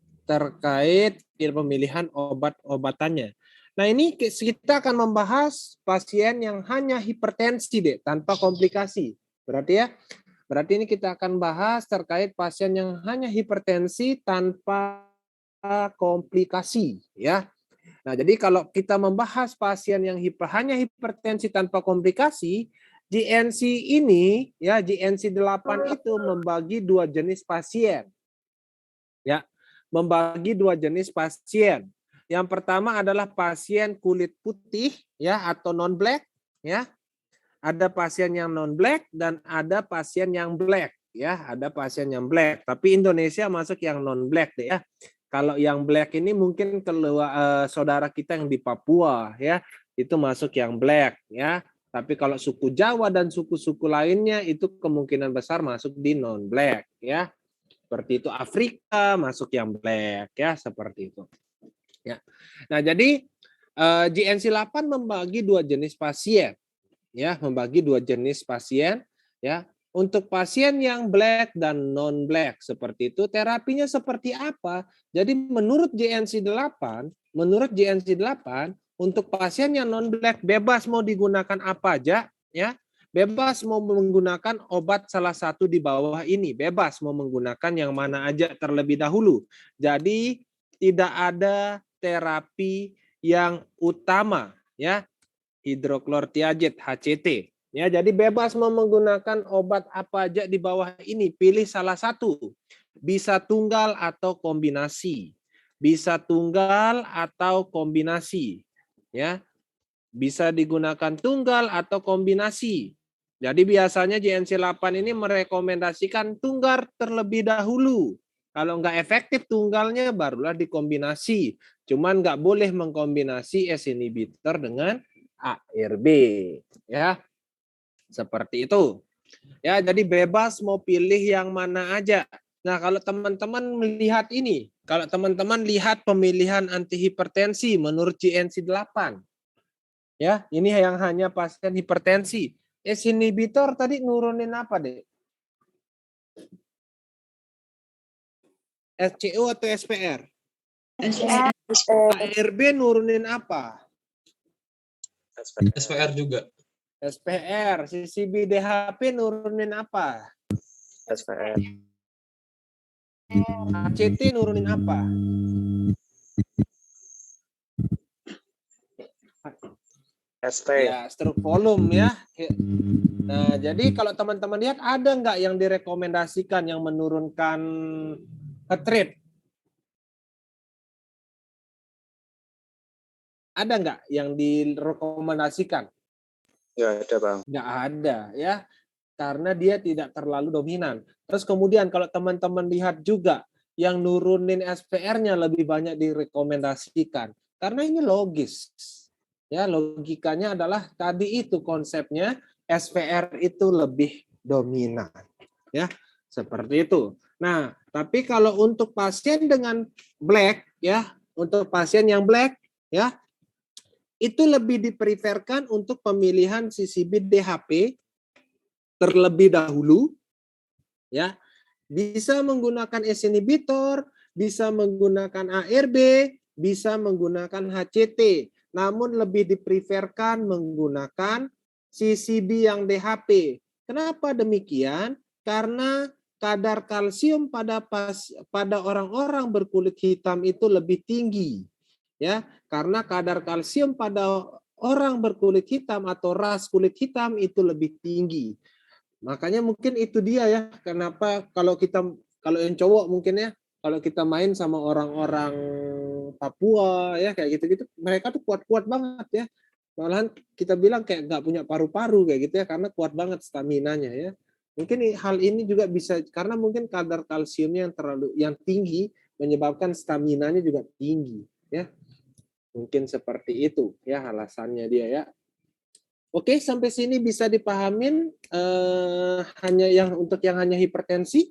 pemilihan obat-obatannya. Nah, ini kita akan membahas pasien yang hanya hipertensi, Dek, tanpa komplikasi. Berarti ini kita akan bahas terkait pasien yang hanya hipertensi tanpa komplikasi, ya. Nah, jadi kalau kita membahas pasien yang hanya hipertensi tanpa komplikasi, GNC ini ya GNC 8 itu membagi 2 jenis pasien. Ya, membagi 2 jenis pasien. Yang pertama adalah pasien kulit putih ya atau non black ya. Ada pasien yang non black dan ada pasien yang black ya, ada pasien yang black. Tapi Indonesia masuk yang non black deh ya. Kalau yang black ini mungkin saudara kita yang di Papua ya, itu masuk yang black ya. Tapi kalau suku Jawa dan suku-suku lainnya itu kemungkinan besar masuk di non-black ya. Seperti itu, Afrika masuk yang black ya, seperti itu. Ya. Nah, jadi GNC 8 membagi dua jenis pasien ya, membagi dua jenis pasien ya. Untuk pasien yang black dan non black seperti itu, terapinya seperti apa? Jadi menurut GNC 8, untuk pasien yang non black bebas mau digunakan apa aja ya. Bebas mau menggunakan obat salah satu di bawah ini, bebas mau menggunakan yang mana aja terlebih dahulu. Jadi tidak ada terapi yang utama ya, hidroklortiazid HCT. Ya, jadi bebas mau menggunakan obat apa aja di bawah ini, pilih salah satu. Bisa tunggal atau kombinasi. Bisa tunggal atau kombinasi. Ya. Bisa digunakan tunggal atau kombinasi. Jadi biasanya GNC 8 ini merekomendasikan tunggal terlebih dahulu. Kalau nggak efektif tunggalnya barulah dikombinasi. Cuman nggak boleh mengkombinasi S inhibitor dengan ARB. Ya. Seperti itu. Ya, jadi bebas mau pilih yang mana aja. Nah, kalau teman-teman melihat ini, kalau teman-teman lihat pemilihan antihipertensi menurut GNC 8. Ya, ini yang hanya pasien hipertensi. S inhibitor tadi nurunin apa, Dek? SCO atau SPR? SPR. ARB nurunin apa? SPR juga. SPR, CCB DHP nurunin apa? SPR. HCT nurunin apa? ST. Ya, stroke volume ya. Nah, jadi kalau teman-teman lihat ada nggak yang direkomendasikan yang menurunkan heart rate? Ada nggak yang direkomendasikan? Ya ada Bang. Nggak ada ya, karena dia tidak terlalu dominan. Terus kemudian kalau teman-teman lihat juga yang nurunin SPR-nya lebih banyak direkomendasikan, karena ini logis. Ya, logikanya adalah tadi itu konsepnya SPR itu lebih dominan. Ya, seperti itu. Nah, tapi kalau untuk pasien dengan black ya, untuk pasien yang black ya, itu lebih dipreferkan untuk pemilihan CCB DHP terlebih dahulu ya. Bisa menggunakan S inhibitor, bisa menggunakan ARB, bisa menggunakan HCT. Namun lebih dipreferkan menggunakan CCB yang DHP. Kenapa demikian? Karena kadar kalsium pada orang-orang berkulit hitam itu lebih tinggi. Ya, karena kadar kalsium pada orang berkulit hitam atau ras kulit hitam itu lebih tinggi. Makanya mungkin itu dia ya, kenapa kalau yang cowok mungkin ya, kalau kita main sama orang-orang Papua ya kayak gitu-gitu, mereka tuh kuat-kuat banget ya. Malahan kita bilang kayak nggak punya paru-paru kayak gitu ya, karena kuat banget staminanya ya. Mungkin hal ini juga bisa karena mungkin kadar kalsiumnya yang tinggi menyebabkan staminanya juga tinggi ya. Mungkin seperti itu ya alasannya dia ya. Oke, sampai sini bisa dipahamin hanya hanya hipertensi.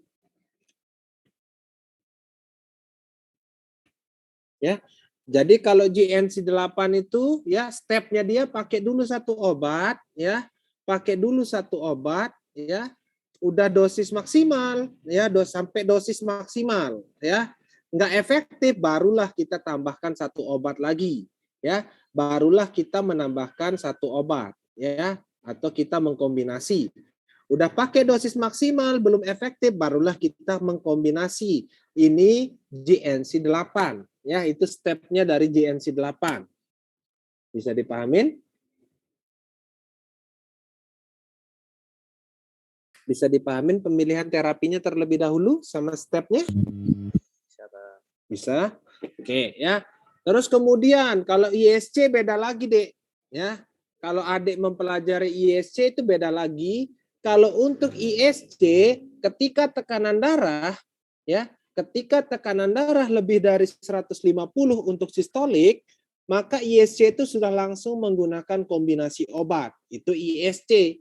Ya. Jadi kalau GNC 8 itu ya stepnya dia pakai dulu satu obat ya. Pakai dulu satu obat ya. Udah dosis maksimal ya, sampai dosis maksimal ya. Nggak efektif barulah kita tambahkan satu obat lagi ya. Barulah kita menambahkan satu obat ya, atau kita mengkombinasi. Udah pakai dosis maksimal belum efektif barulah kita mengkombinasi. Ini GNC 8 ya, itu stepnya dari GNC 8. Bisa dipahamin? Bisa dipahamin pemilihan terapinya terlebih dahulu sama stepnya? Bisa. Oke ya. Terus kemudian kalau ISC beda lagi, Dek. Ya. Kalau Adik mempelajari ISC itu beda lagi. Kalau untuk ISC ketika tekanan darah ya, ketika tekanan darah lebih dari 150 untuk sistolik, maka ISC itu sudah langsung menggunakan kombinasi obat. Itu ISC.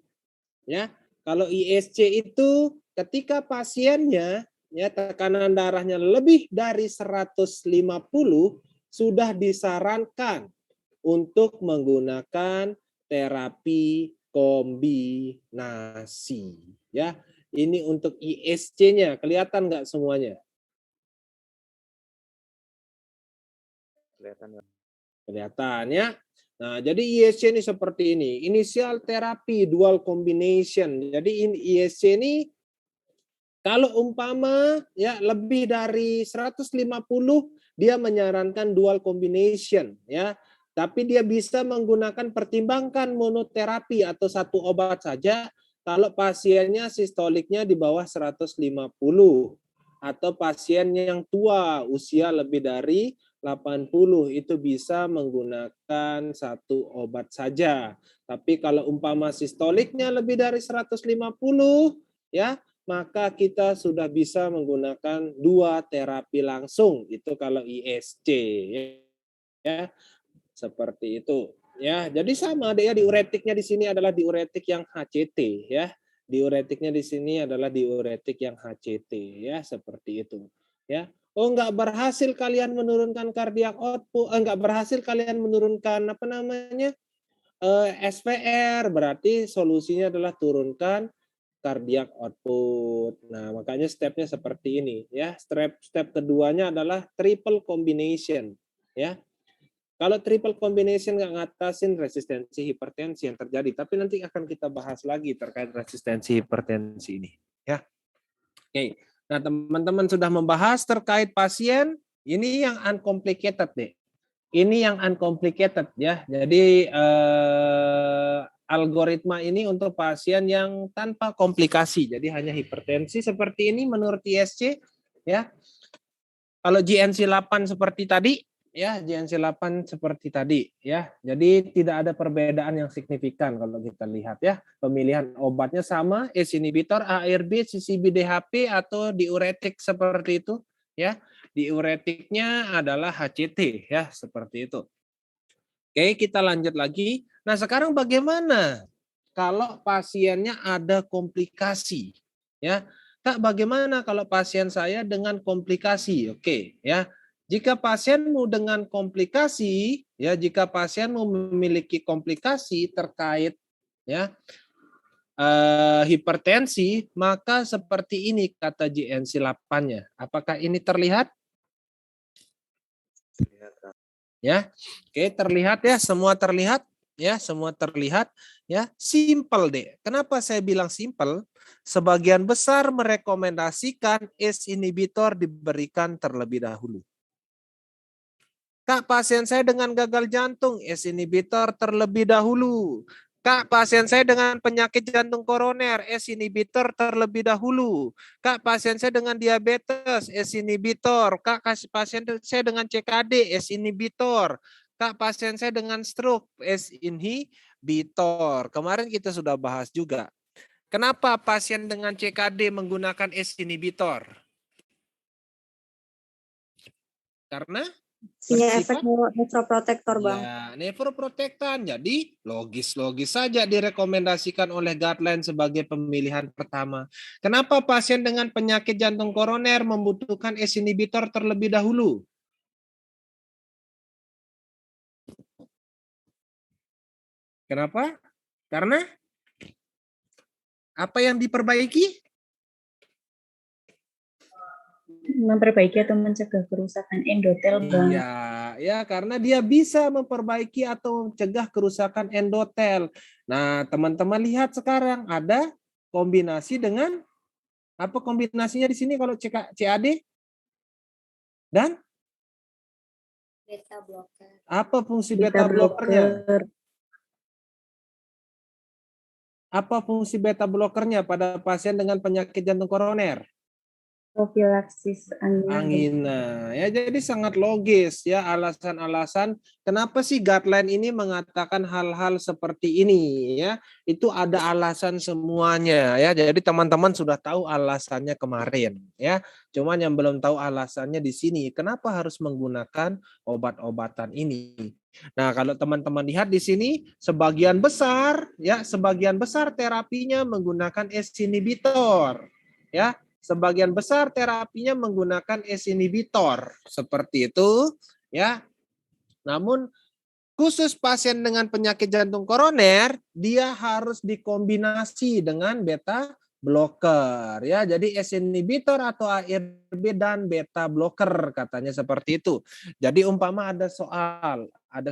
Ya. Kalau ISC itu ketika pasiennya ya tekanan darahnya lebih dari 150 sudah disarankan untuk menggunakan terapi kombinasi. Ya, ini untuk ISC-nya kelihatan nggak semuanya? Kelihatan, Bang. Kelihatan ya. Nah, jadi ISC ini seperti ini. Initial terapi dual combination. Jadi ISC ini kalau umpama ya lebih dari 150 dia menyarankan dual combination ya. Tapi dia bisa menggunakan pertimbangkan monoterapi atau satu obat saja kalau pasiennya sistoliknya di bawah 150 atau pasien yang tua usia lebih dari 80 itu bisa menggunakan satu obat saja. Tapi kalau umpama sistoliknya lebih dari 150 ya, maka kita sudah bisa menggunakan 2 terapi langsung. Itu kalau ISC ya. Seperti itu. Ya, jadi sama ya diuretiknya di sini adalah diuretik yang HCT ya. Diuretiknya di sini adalah diuretik yang HCT ya, seperti itu. Ya. Oh, enggak berhasil kalian menurunkan cardiac output, enggak berhasil kalian menurunkan apa namanya? SVR, berarti solusinya adalah turunkan cardiac output. Nah, makanya stepnya seperti ini ya. Step keduanya adalah triple combination ya. Kalau triple combination nggak ngatasin resistensi hipertensi yang terjadi, tapi nanti akan kita bahas lagi terkait resistensi hipertensi ini. Ya, oke. Nah, teman-teman sudah membahas terkait pasien. Ini yang uncomplicated deh. Ini yang uncomplicated ya. Jadi algoritma ini untuk pasien yang tanpa komplikasi. Jadi hanya hipertensi seperti ini menurut ISC ya. Kalau GNC 8 seperti tadi ya, GNC 8 seperti tadi ya. Jadi tidak ada perbedaan yang signifikan kalau kita lihat ya. Pemilihan obatnya sama, ACE inhibitor, ARB, CCB, DHP atau diuretik seperti itu ya. Diuretiknya adalah HCT ya, seperti itu. Oke, kita lanjut lagi. Nah, sekarang bagaimana kalau pasiennya ada komplikasi ya? Kak, bagaimana kalau pasien saya dengan komplikasi? Oke, ya. Jika pasienmu dengan komplikasi, ya, jika pasienmu memiliki komplikasi terkait ya hipertensi, maka seperti ini kata GNC 8-nya. Apakah ini terlihat? Ya, oke, terlihat ya, semua terlihat ya, semua terlihat ya, simple deh. Kenapa saya bilang simple? Sebagian besar merekomendasikan ACE inhibitor diberikan terlebih dahulu. Kak, pasien saya dengan gagal jantung, ACE inhibitor terlebih dahulu. Kak, pasien saya dengan penyakit jantung koroner, ACE inhibitor terlebih dahulu. Kak, pasien saya dengan diabetes, ACE inhibitor. Kak, pasien saya dengan CKD, ACE inhibitor. Kak, pasien saya dengan stroke, ACE inhibitor. Kemarin kita sudah bahas juga. Kenapa pasien dengan CKD menggunakan ACE inhibitor? Karena punya efek nefroprotektor, Bang. Ya, nefroprotektan. Jadi logis-logis saja direkomendasikan oleh guideline sebagai pemilihan pertama. Kenapa pasien dengan penyakit jantung koroner membutuhkan ACE inhibitor terlebih dahulu? Kenapa? Karena apa yang diperbaiki? Memperbaiki atau mencegah kerusakan endotel, Bang. Iya, ya karena dia bisa memperbaiki atau mencegah kerusakan endotel. Nah, teman-teman lihat sekarang ada kombinasi dengan apa kombinasinya di sini kalau CAD? Dan Beta blocker. apa fungsi beta blockernya? Apa fungsi beta blockernya pada pasien dengan penyakit jantung koroner? Profilaksis Angina. Ya, jadi sangat logis ya alasan-alasan kenapa sih guideline ini mengatakan hal-hal seperti ini ya. Itu ada alasan semuanya ya. Jadi teman-teman sudah tahu alasannya kemarin ya. Cuman yang belum tahu alasannya di sini. Kenapa harus menggunakan obat-obatan ini? Nah, kalau teman-teman lihat di sini sebagian besar terapinya menggunakan ACE inhibitor ya. sebagian besar terapinya menggunakan ACE inhibitor seperti itu ya. Namun khusus pasien dengan penyakit jantung koroner, dia harus dikombinasi dengan beta blocker ya. Jadi ACE inhibitor atau ARB dan beta blocker katanya seperti itu. Jadi umpama ada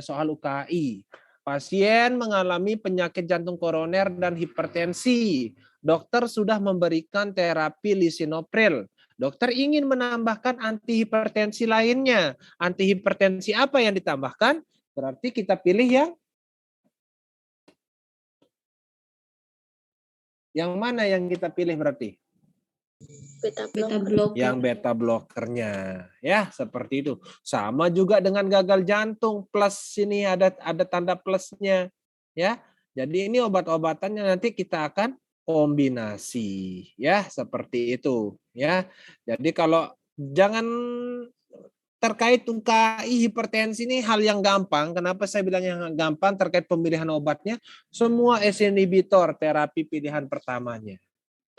soal UKI. Pasien mengalami penyakit jantung koroner dan hipertensi. Dokter sudah memberikan terapi lisinopril. Dokter ingin menambahkan antihipertensi lainnya. Antihipertensi apa yang ditambahkan? Berarti kita pilih yang mana yang kita pilih berarti? Beta blocker. Yang beta blockernya. Ya, seperti itu. Sama juga dengan gagal jantung. Plus ini ada tanda plusnya. Ya. Jadi ini obat-obatannya nanti kita akan kombinasi. Ya, seperti itu. Ya. Jadi kalau jangan terkait UKI hipertensi ini hal yang gampang. Kenapa saya bilang yang gampang terkait pemilihan obatnya? Semua ACE inhibitor terapi pilihan pertamanya.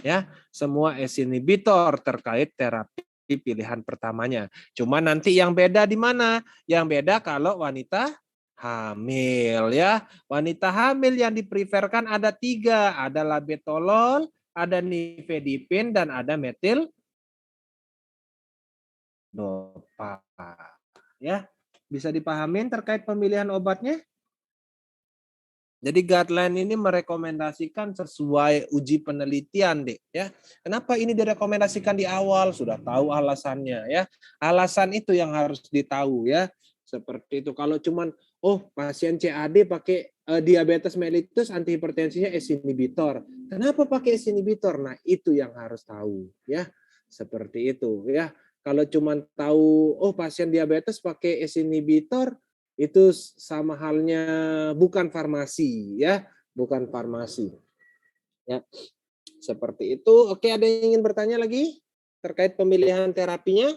Ya, semua ACE inhibitor terkait terapi pilihan pertamanya. Cuma nanti yang beda di mana? Yang beda kalau wanita hamil ya. Wanita hamil yang dipreferkan ada 3, ada labetalol, ada nifedipin dan ada metil dopa. Ya, bisa dipahamin terkait pemilihan obatnya? Jadi guideline ini merekomendasikan sesuai uji penelitian, Dek, ya. Kenapa ini direkomendasikan di awal? Sudah tahu alasannya, ya. Alasan itu yang harus ditahu, ya. Seperti itu. Kalau cuman pasien CAD pakai diabetes mellitus, antihipertensinya ACE inhibitor. Kenapa pakai ACE inhibitor? Nah, itu yang harus tahu, ya. Seperti itu, ya. Kalau cuma tahu pasien diabetes pakai ACE inhibitor, itu sama halnya bukan farmasi ya, bukan farmasi. Ya. Seperti itu. Oke, ada yang ingin bertanya lagi terkait pemilihan terapinya?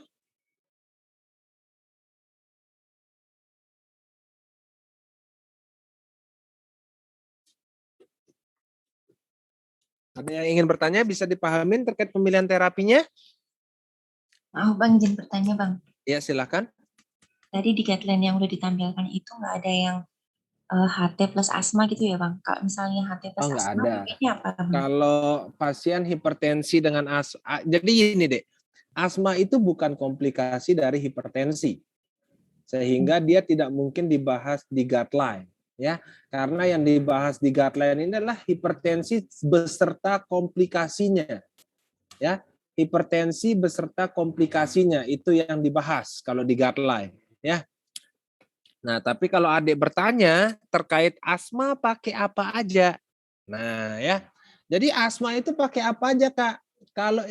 Ada yang ingin bertanya, bisa dipahamin terkait pemilihan terapinya? Bang, izin bertanya Bang. Ya, silakan. Tadi di guideline yang udah ditampilkan itu nggak ada yang HT plus asma gitu ya Bang? Kalau misalnya HT plus nggak asma, ada. ini apa Bang? Kalau pasien hipertensi dengan asma, jadi ini Dek, asma itu bukan komplikasi dari hipertensi, sehingga dia tidak mungkin dibahas di guideline. Ya, karena yang dibahas di guideline ini adalah hipertensi beserta komplikasinya. Ya, hipertensi beserta komplikasinya itu yang dibahas kalau di guideline, ya. Nah, tapi kalau adik bertanya terkait asma pakai apa aja? Nah, ya. Jadi asma itu pakai apa aja, Kak? Kalau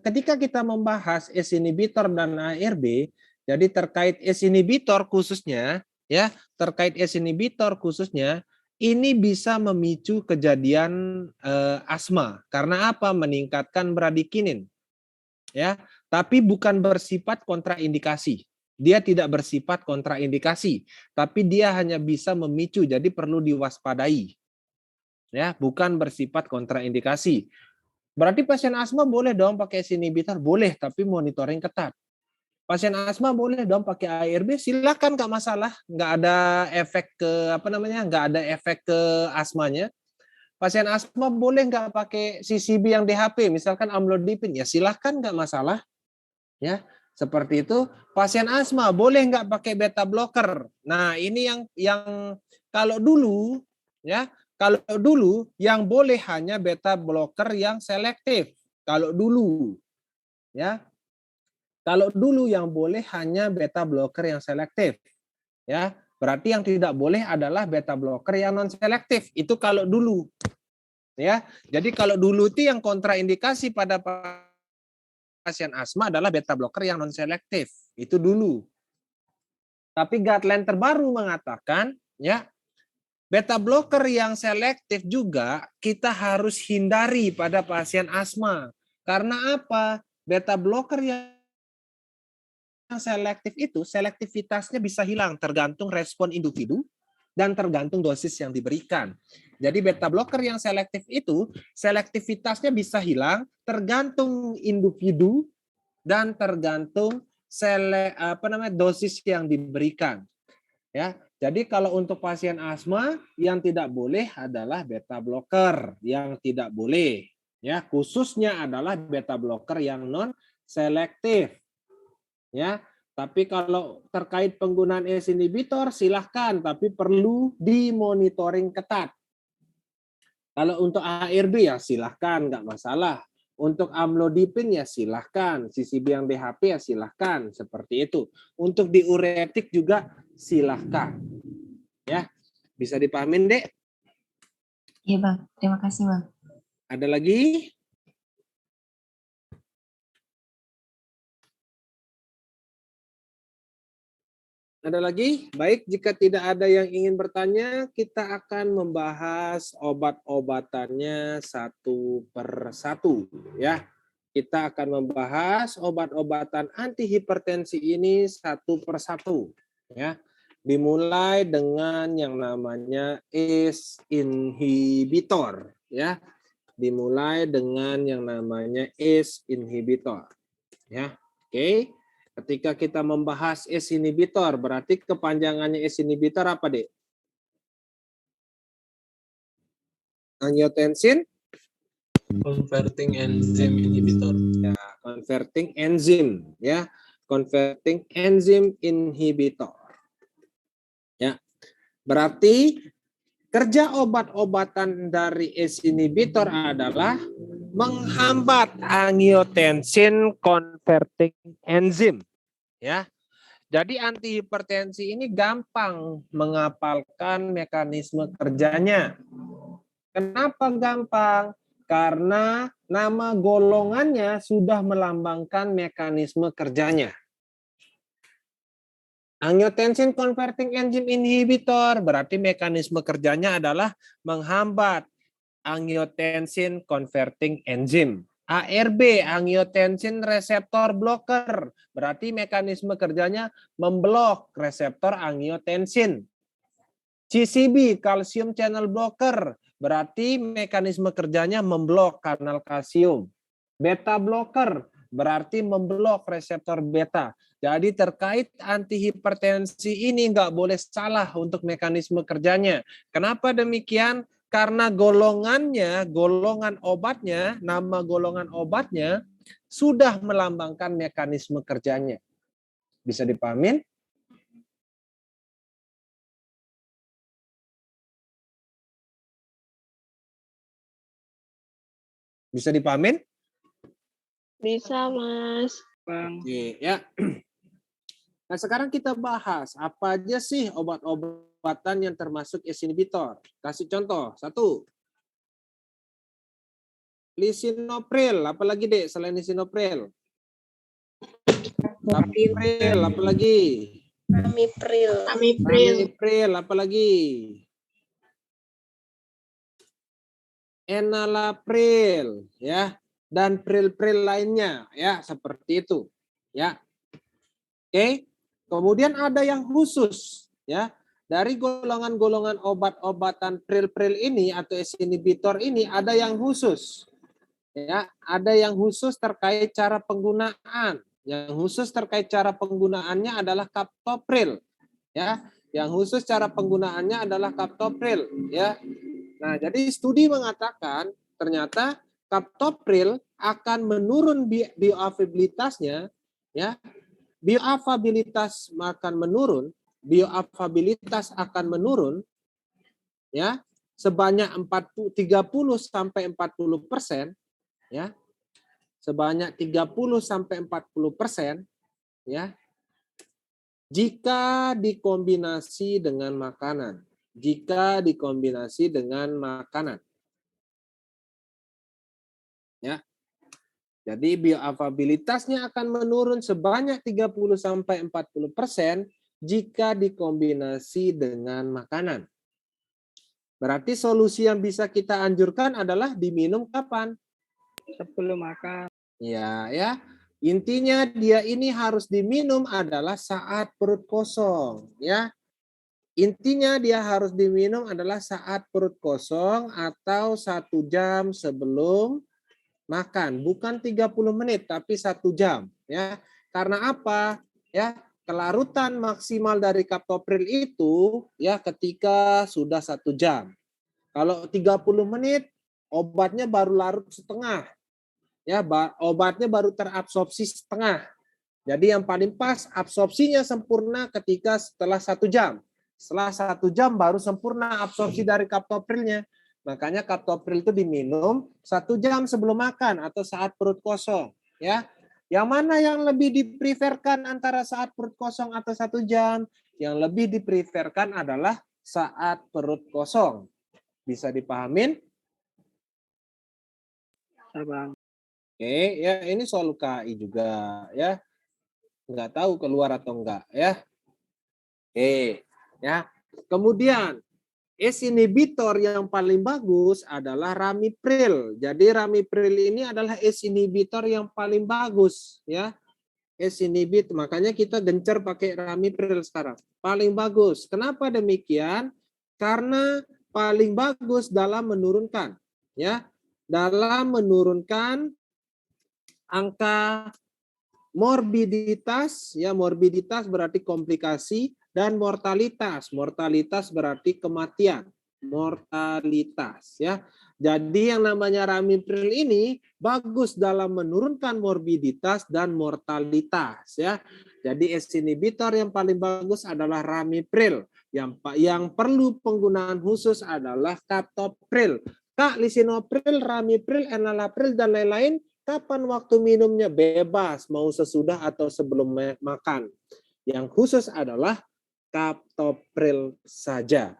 ketika kita membahas ACE inhibitor dan ARB, jadi terkait ACE inhibitor khususnya, ya, terkait ACE inhibitor khususnya, ini bisa memicu kejadian asma. Karena apa? Meningkatkan bradikinin. Ya, tapi bukan bersifat kontraindikasi. Dia tidak bersifat kontraindikasi, tapi dia hanya bisa memicu, jadi perlu diwaspadai. Ya, bukan bersifat kontraindikasi. Berarti pasien asma boleh dong pakai ACE inhibitor? Boleh, tapi monitoring ketat. Pasien asma boleh dong pakai ARB? Silakan, nggak masalah. Nggak ada efek ke nggak ada efek ke asmanya. Pasien asma boleh nggak pakai CCB yang DHP, misalkan amlodipin? Ya silahkan, nggak masalah. Ya, seperti itu. Pasien asma boleh nggak pakai beta blocker? Nah, ini yang kalau dulu, ya, kalau dulu yang boleh hanya beta blocker yang selektif. Kalau dulu, ya, kalau dulu yang boleh hanya beta blocker yang selektif, ya. Berarti yang tidak boleh adalah beta blocker yang non selektif. Itu kalau dulu. Ya, jadi kalau dulu itu yang kontraindikasi pada pasien asma adalah beta blocker yang non selektif. Itu dulu. Tapi guideline terbaru mengatakan, ya, beta blocker yang selektif juga kita harus hindari pada pasien asma. Karena apa? Beta blocker yang selektif itu selektivitasnya bisa hilang tergantung respon individu, dan tergantung dosis yang diberikan. Jadi beta blocker yang selektif itu selektivitasnya bisa hilang tergantung individu dan tergantung dosis yang diberikan. Ya, jadi kalau untuk pasien asma yang tidak boleh adalah beta blocker yang tidak boleh. Ya, khususnya adalah beta blocker yang non selektif. Ya, tapi kalau terkait penggunaan ACE inhibitor silahkan, tapi perlu dimonitoring ketat. Kalau untuk ARB ya silahkan, nggak masalah. Untuk amlodipin ya silahkan, CCB yang DHP ya silahkan, seperti itu. Untuk diuretik juga silahkan. Ya, bisa dipahamin, Dek? Iya Bang, terima kasih Bang. Ada lagi? Ada lagi? Baik, jika tidak ada yang ingin bertanya, kita akan membahas obat-obatannya satu per satu. Ya, kita akan membahas obat-obatan antihipertensi ini satu per satu. Ya, dimulai dengan yang namanya ACE inhibitor. Ya, dimulai dengan yang namanya ACE inhibitor. Ya, oke. Ketika kita membahas ACE inhibitor, berarti kepanjangannya ACE inhibitor apa, Dek? Angiotensin Converting enzyme inhibitor. ya, converting enzyme ya, converting enzyme inhibitor. Ya. Berarti kerja obat-obatan dari ACE inhibitor adalah menghambat angiotensin converting enzyme. Ya, jadi antihipertensi ini gampang menghafalkan mekanisme kerjanya. Kenapa gampang? Karena nama golongannya sudah melambangkan mekanisme kerjanya. Angiotensin converting enzyme inhibitor berarti mekanisme kerjanya adalah menghambat angiotensin converting enzyme. ARB, angiotensin reseptor blocker, berarti mekanisme kerjanya memblok reseptor angiotensin. CCB, calcium channel blocker, berarti mekanisme kerjanya memblok kanal kalsium. Beta blocker, berarti memblok reseptor beta. Jadi terkait antihipertensi ini nggak boleh salah untuk mekanisme kerjanya. Kenapa demikian? Karena golongannya, golongan obatnya, nama golongan obatnya sudah melambangkan mekanisme kerjanya. Bisa dipahamin? Bisa dipahamin? Bisa, Mas. Oke, ya. Nah, sekarang kita bahas apa aja sih obat-obatan yang termasuk ACE inhibitor. Kasih contoh, satu. Lisinopril, apalagi Dek selain lisinopril? Amipril, apalagi? Amipril, apalagi? Enalapril, ya, dan pril-pril lainnya, ya, seperti itu, ya. Oke. Kemudian ada yang khusus, ya. Dari golongan-golongan obat-obatan pril-pril ini atau ACE inhibitor ini ada yang khusus. Ya, ada yang khusus terkait cara penggunaan. Yang khusus terkait cara penggunaannya adalah captopril. Ya, yang khusus cara penggunaannya adalah captopril, ya. Nah, jadi studi mengatakan ternyata captopril akan menurun bioavailabilitasnya, ya. Bioavailabilitas akan menurun, bioavailabilitas akan menurun, ya, sebanyak 30 sampai 40%, ya, sebanyak 30 sampai 40%, ya, jika dikombinasi dengan makanan, jika dikombinasi dengan makanan, ya. Jadi bioavailabilitasnya akan menurun sebanyak 30 sampai 40% jika dikombinasi dengan makanan. Berarti solusi yang bisa kita anjurkan adalah diminum kapan? Sebelum makan. Ya, ya. Intinya dia ini harus diminum adalah saat perut kosong, ya. Intinya dia harus diminum adalah saat perut kosong atau 1 jam sebelum makan, bukan 30 menit tapi 1 jam ya. Karena apa? Ya, kelarutan maksimal dari kaptopril itu ya ketika sudah 1 jam. Kalau 30 menit obatnya baru larut setengah. Ya, obatnya baru terabsorpsi setengah. Jadi yang paling pas absorpsinya sempurna ketika setelah 1 jam. Setelah 1 jam baru sempurna absorpsi dari kaptoprilnya. Makanya kaptopril itu diminum 1 jam sebelum makan atau saat perut kosong. Ya, yang mana yang lebih dipreferkan antara saat perut kosong atau 1 jam? Yang lebih dipreferkan adalah saat perut kosong. Bisa dipahamin? Ya, Bang. Oke, ya ini soal UKI juga ya. Nggak tahu keluar atau enggak ya. Oke, ya. Kemudian ACE inhibitor yang paling bagus adalah ramipril. Jadi ramipril ini adalah ACE inhibitor yang paling bagus ya. ACE inhibitor, makanya kita gencar pakai ramipril sekarang. Paling bagus. Kenapa demikian? Karena paling bagus dalam menurunkan ya. Dalam menurunkan angka morbiditas, ya morbiditas berarti komplikasi, dan mortalitas. Mortalitas berarti kematian. Mortalitas ya. Jadi yang namanya ramipril ini bagus dalam menurunkan morbiditas dan mortalitas ya. Jadi ACE inhibitor yang paling bagus adalah ramipril. Yang perlu penggunaan khusus adalah kaptopril. Kak, lisinopril, ramipril, enalapril dan lain-lain. Kapan waktu minumnya? Bebas, mau sesudah atau sebelum makan. Yang khusus adalah kaptopril saja.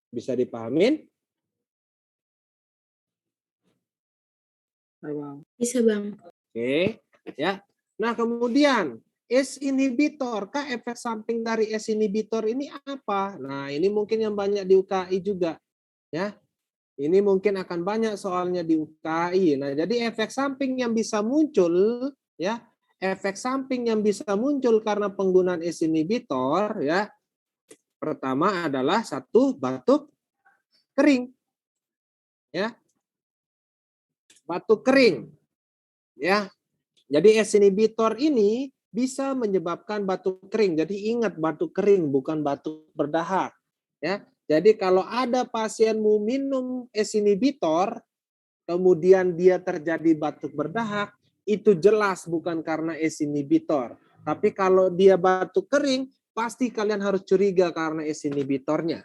Bisa dipahamin? Ya, Bang. Bisa, Bang. Oke, ya. Nah, kemudian ACE inhibitor, Kak, efek samping dari ACE inhibitor ini apa? Nah, ini mungkin yang banyak di UKI juga, ya. Ini mungkin akan banyak soalnya di UKI. Nah, jadi efek samping yang bisa muncul ya, efek samping yang bisa muncul karena penggunaan ACE inhibitor ya. Pertama adalah 1 batuk kering. Ya. Batuk kering. Ya. Jadi ACE inhibitor ini bisa menyebabkan batuk kering. Jadi ingat batuk kering bukan batuk berdahak. Ya. Jadi kalau ada pasienmu minum ACE inhibitor, kemudian dia terjadi batuk berdahak, itu jelas bukan karena ACE inhibitor. Tapi kalau dia batuk kering, pasti kalian harus curiga karena ACE inhibitornya.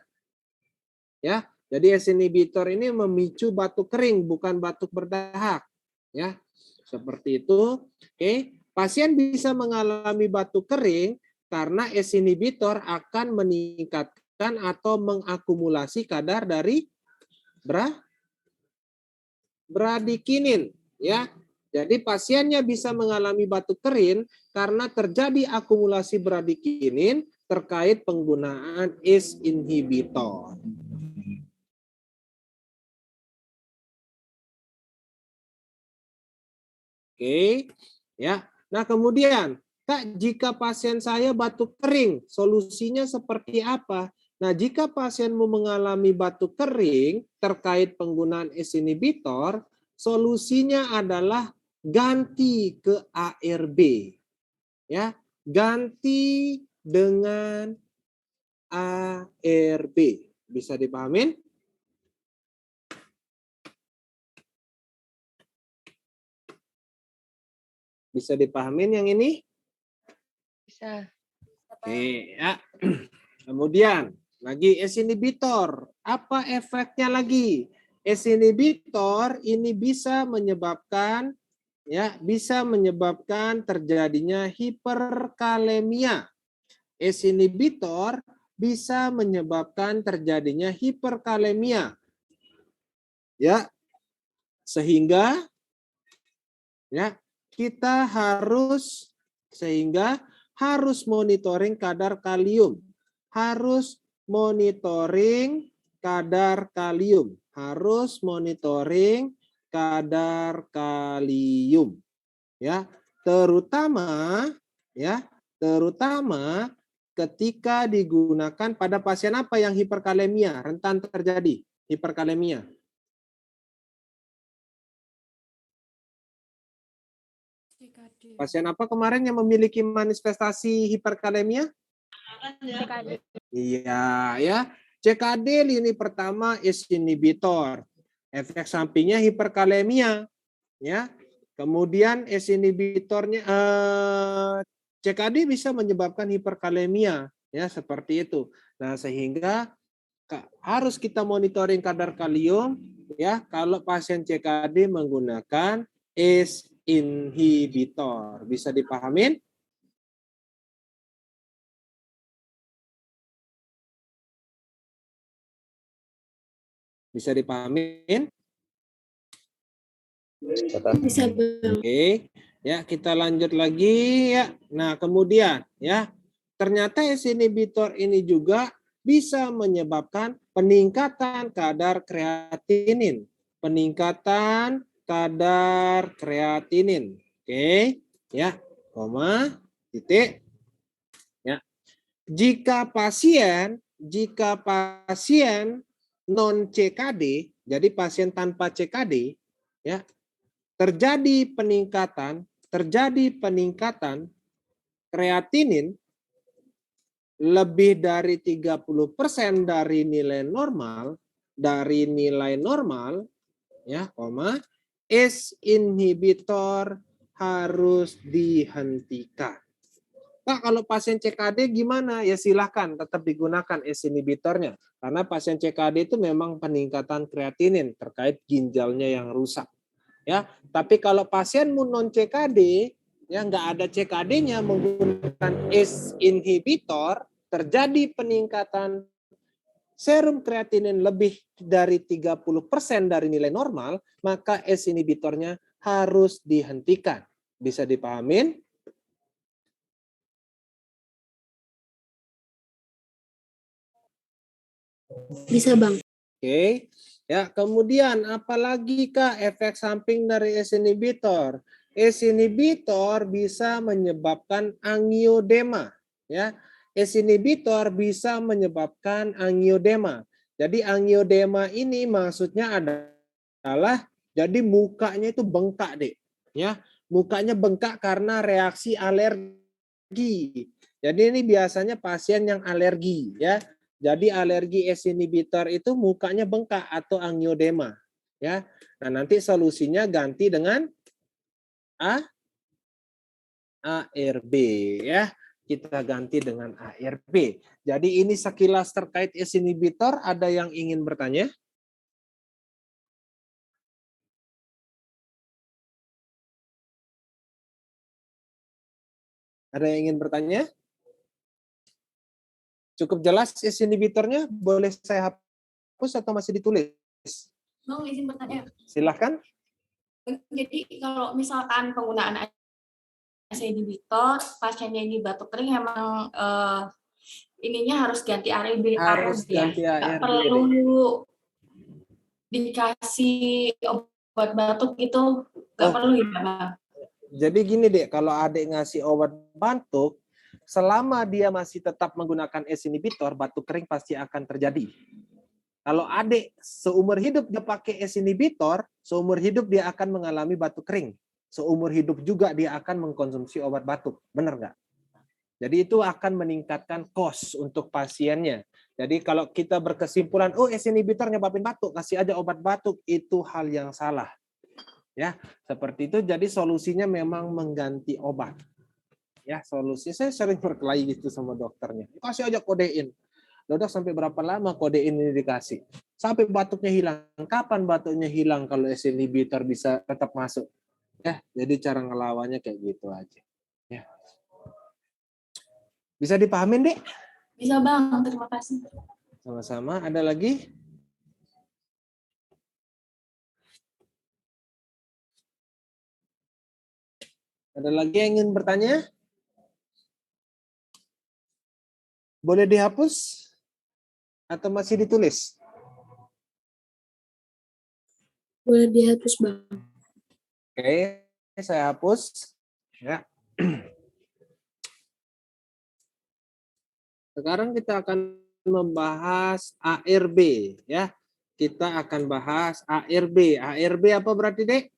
Ya, jadi ACE inhibitor ini memicu batuk kering, bukan batuk berdahak. Ya, seperti itu. Oke, pasien bisa mengalami batuk kering karena ACE inhibitor akan meningkatkan atau mengakumulasi kadar dari bradikinin ya. Jadi pasiennya bisa mengalami batuk kering karena terjadi akumulasi bradikinin terkait penggunaan ACE inhibitor. Oke, ya. Nah, kemudian Kak, jika pasien saya batuk kering, solusinya seperti apa? Nah, jika pasienmu mengalami batuk kering terkait penggunaan ACE inhibitor, solusinya adalah ganti ke ARB. Ya, ganti dengan ARB. Bisa dipahamin? Bisa dipahamin yang ini? Bisa. Oke, ya. Kemudian lagi ACE inhibitor, apa efeknya lagi? ACE inhibitor ini bisa menyebabkan terjadinya hiperkalemia. ACE inhibitor bisa menyebabkan terjadinya hiperkalemia. Ya. Sehingga kita harus monitoring kadar kalium. Harus monitoring kadar kalium. Ya, terutama ketika digunakan pada pasien apa yang hiperkalemia, rentan terjadi hiperkalemia? Pasien apa kemarin yang memiliki manifestasi hiperkalemia? Iya, ya. CKD lini pertama ACE inhibitor. Efek sampingnya hiperkalemia, ya. Kemudian ACE inhibitornya CKD bisa menyebabkan hiperkalemia, ya, seperti itu. Nah, sehingga harus kita monitoring kadar kalium, ya, kalau pasien CKD menggunakan ACE inhibitor. Bisa dipahamin? Bisa dipahamin? Bisa, Bang. Oke, ya kita lanjut lagi ya. Nah, kemudian ya, ternyata ACE inhibitor ini juga bisa menyebabkan peningkatan kadar kreatinin. Peningkatan kadar kreatinin. Oke, ya, koma, titik. Ya. Jika pasien non CKD, jadi pasien tanpa CKD, ya, terjadi peningkatan kreatinin lebih dari 30% dari nilai normal, ya, koma, ACE inhibitor harus dihentikan. Pak, kalau pasien CKD gimana? Ya silahkan tetap digunakan ACE inhibitornya. Karena pasien CKD itu memang peningkatan kreatinin terkait ginjalnya yang rusak. Ya, tapi kalau pasien non CKD, ya nggak ada CKD-nya menggunakan ACE inhibitor, terjadi peningkatan serum kreatinin lebih dari 30% dari nilai normal, maka ACE inhibitornya harus dihentikan. Bisa dipahamin? Bisa, Bang. Oke. Ya, kemudian apalagi Kak efek samping dari ACE inhibitor? ACE inhibitor bisa menyebabkan angiodema, ya. ACE inhibitor bisa menyebabkan angiodema. Jadi angiodema ini maksudnya adalah jadi mukanya itu bengkak, Dek. Ya, mukanya bengkak karena reaksi alergi. Jadi ini biasanya pasien yang alergi, ya. Jadi alergi ACE inhibitor itu mukanya bengkak atau angiodema, ya. Nah, nanti solusinya ganti dengan ARB, ya. Kita ganti dengan ARB. Jadi ini sekilas terkait ACE inhibitor, ada yang ingin bertanya? Ada yang ingin bertanya? Cukup jelas ACE inhibitornya? Boleh saya hapus atau masih ditulis? Bang, izin bertanya. Silahkan. Jadi kalau misalkan penggunaan ACE inhibitor, pasiennya ini batuk kering, emang ininya harus ganti ARB. Harus ganti ya? ARB. Nggak perlu dikasih obat batuk gitu, nggak perlu ya, Bang? Jadi gini deh, kalau adik ngasih obat batuk, selama dia masih tetap menggunakan ACE inhibitor, batuk kering pasti akan terjadi. Kalau adik seumur hidup dia pakai ACE inhibitor, seumur hidup dia akan mengalami batuk kering. Seumur hidup juga dia akan mengkonsumsi obat batuk. Benar nggak? Jadi itu akan meningkatkan cost untuk pasiennya. Jadi kalau kita berkesimpulan, oh ACE inhibitor nyebabin batuk, kasih aja obat batuk, itu hal yang salah. Ya, seperti itu. Jadi solusinya memang mengganti obat. Ya, solusi saya sering berkelahi gitu sama dokternya. Kasih aja kodein. Dok, sampai berapa lama kodein ini dikasih? Sampai batuknya hilang. Kapan batuknya hilang kalau ACE inhibitor bisa tetap masuk? Ya, jadi cara ngelawannya kayak gitu aja. Ya. Bisa dipahamin, Dek? Bisa, Bang. Terima kasih. Sama-sama. Ada lagi? Ada lagi yang ingin bertanya? Boleh dihapus? Atau masih ditulis? Boleh dihapus, Bang. Oke, saya hapus. Ya. Sekarang kita akan membahas ARB ya. Kita akan bahas ARB. ARB apa berarti, Dek?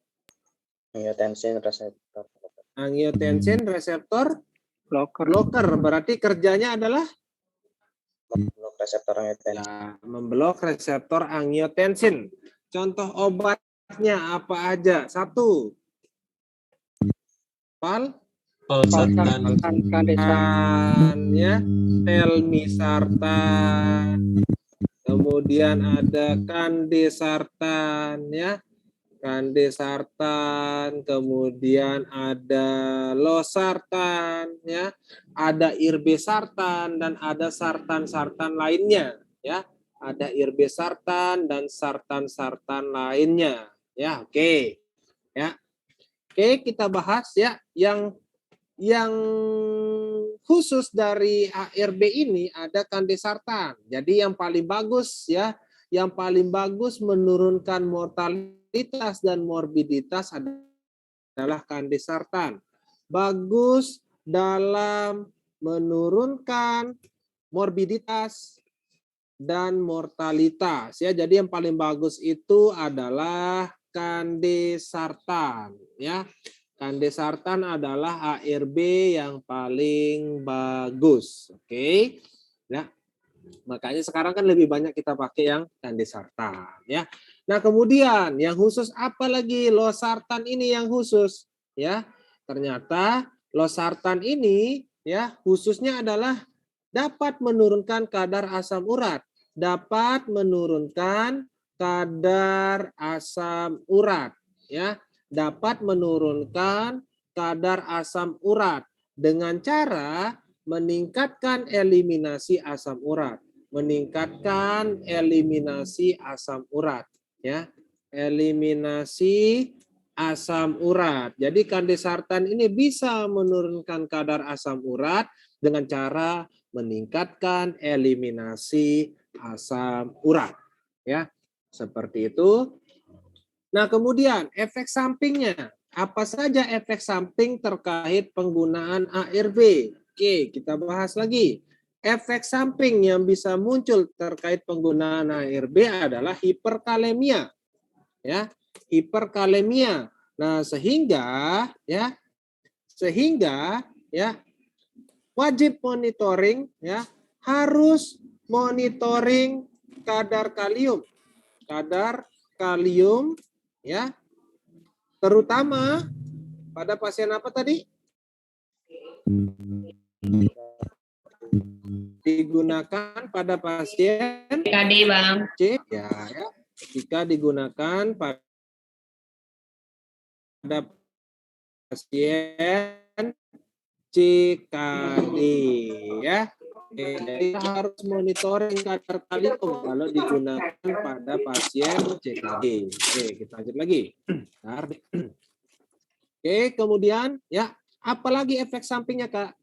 Angiotensin reseptor. Angiotensin reseptor Blocker. blocker. Berarti kerjanya adalah Memblok reseptor angiotensin. ya, memblok reseptor angiotensin. Contoh obatnya apa aja? 1. Valsartan. Ya, telmisartan. Kemudian ada kandesartan ya. Kandesartan, kemudian ada losartan ya, ada irbesartan dan ada sartan-sartan lainnya ya. Ada irbesartan dan sartan-sartan lainnya ya. Oke. Ya. Oke, kita bahas ya yang khusus dari ARB ini ada kandesartan. Jadi yang paling bagus ya, yang paling bagus menurunkan mortalitas dan morbiditas adalah kandesartan. Bagus dalam menurunkan morbiditas dan mortalitas ya. Jadi yang paling bagus itu adalah kandesartan ya. Kandesartan adalah ARB yang paling bagus. Oke. Ya. Makanya sekarang kan lebih banyak kita pakai yang kandesartan ya. Nah, kemudian yang khusus apa lagi? Losartan ini yang khusus ya. Ternyata losartan ini ya khususnya adalah dapat menurunkan kadar asam urat. Dapat menurunkan kadar asam urat ya. Dapat menurunkan kadar asam urat dengan cara meningkatkan eliminasi asam urat. Meningkatkan eliminasi asam urat ya. Eliminasi asam urat. Jadi kandesartan ini bisa menurunkan kadar asam urat dengan cara meningkatkan eliminasi asam urat ya. Seperti itu. Nah, kemudian efek sampingnya. Apa saja efek samping terkait penggunaan ARB? Oke, kita bahas lagi. Efek samping yang bisa muncul terkait penggunaan ARB adalah hiperkalemia. Ya, hiperkalemia. Nah, sehingga wajib monitoring ya, harus monitoring kadar kalium. Kadar kalium ya, terutama pada pasien apa tadi? Digunakan pada pasien CKD, Bang. C ya. Jika digunakan pada pasien CKD ya. Jadi harus monitoring kadar kalium kalau digunakan pada pasien CKD. Oke, kita lanjut lagi. Oke, kemudian ya, apalagi efek sampingnya, Kak?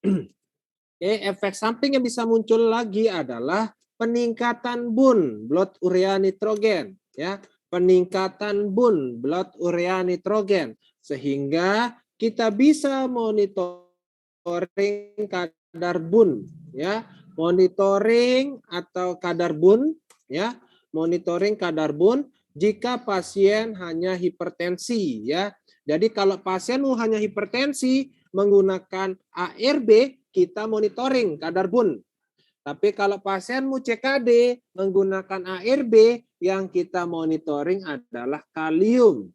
Oke, efek samping yang bisa muncul lagi adalah peningkatan BUN, blood urea nitrogen, ya. Peningkatan BUN, blood urea nitrogen, sehingga kita bisa monitoring kadar BUN, ya. Monitoring atau kadar BUN, ya. Monitoring kadar BUN jika pasien hanya hipertensi, ya. Jadi kalau pasienmu hanya hipertensi menggunakan ARB, kita monitoring kadar BUN. Tapi kalau pasienmu CKD menggunakan ARB, yang kita monitoring adalah kalium.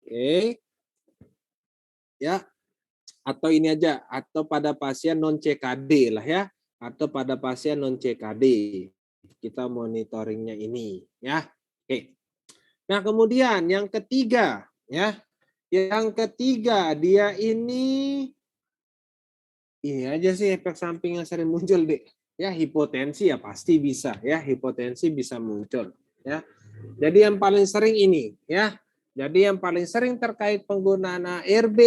Oke. Ya. Atau ini aja, atau pada pasien non CKD lah ya, atau pada pasien non CKD. Kita monitoringnya ini ya. Oke. Nah, kemudian yang ketiga ya. Yang ketiga dia ini aja sih efek samping yang sering muncul, Dek. Ya, hipotensi ya pasti bisa ya, hipotensi bisa muncul ya. Jadi yang paling sering ini ya. Jadi yang paling sering terkait penggunaan ARB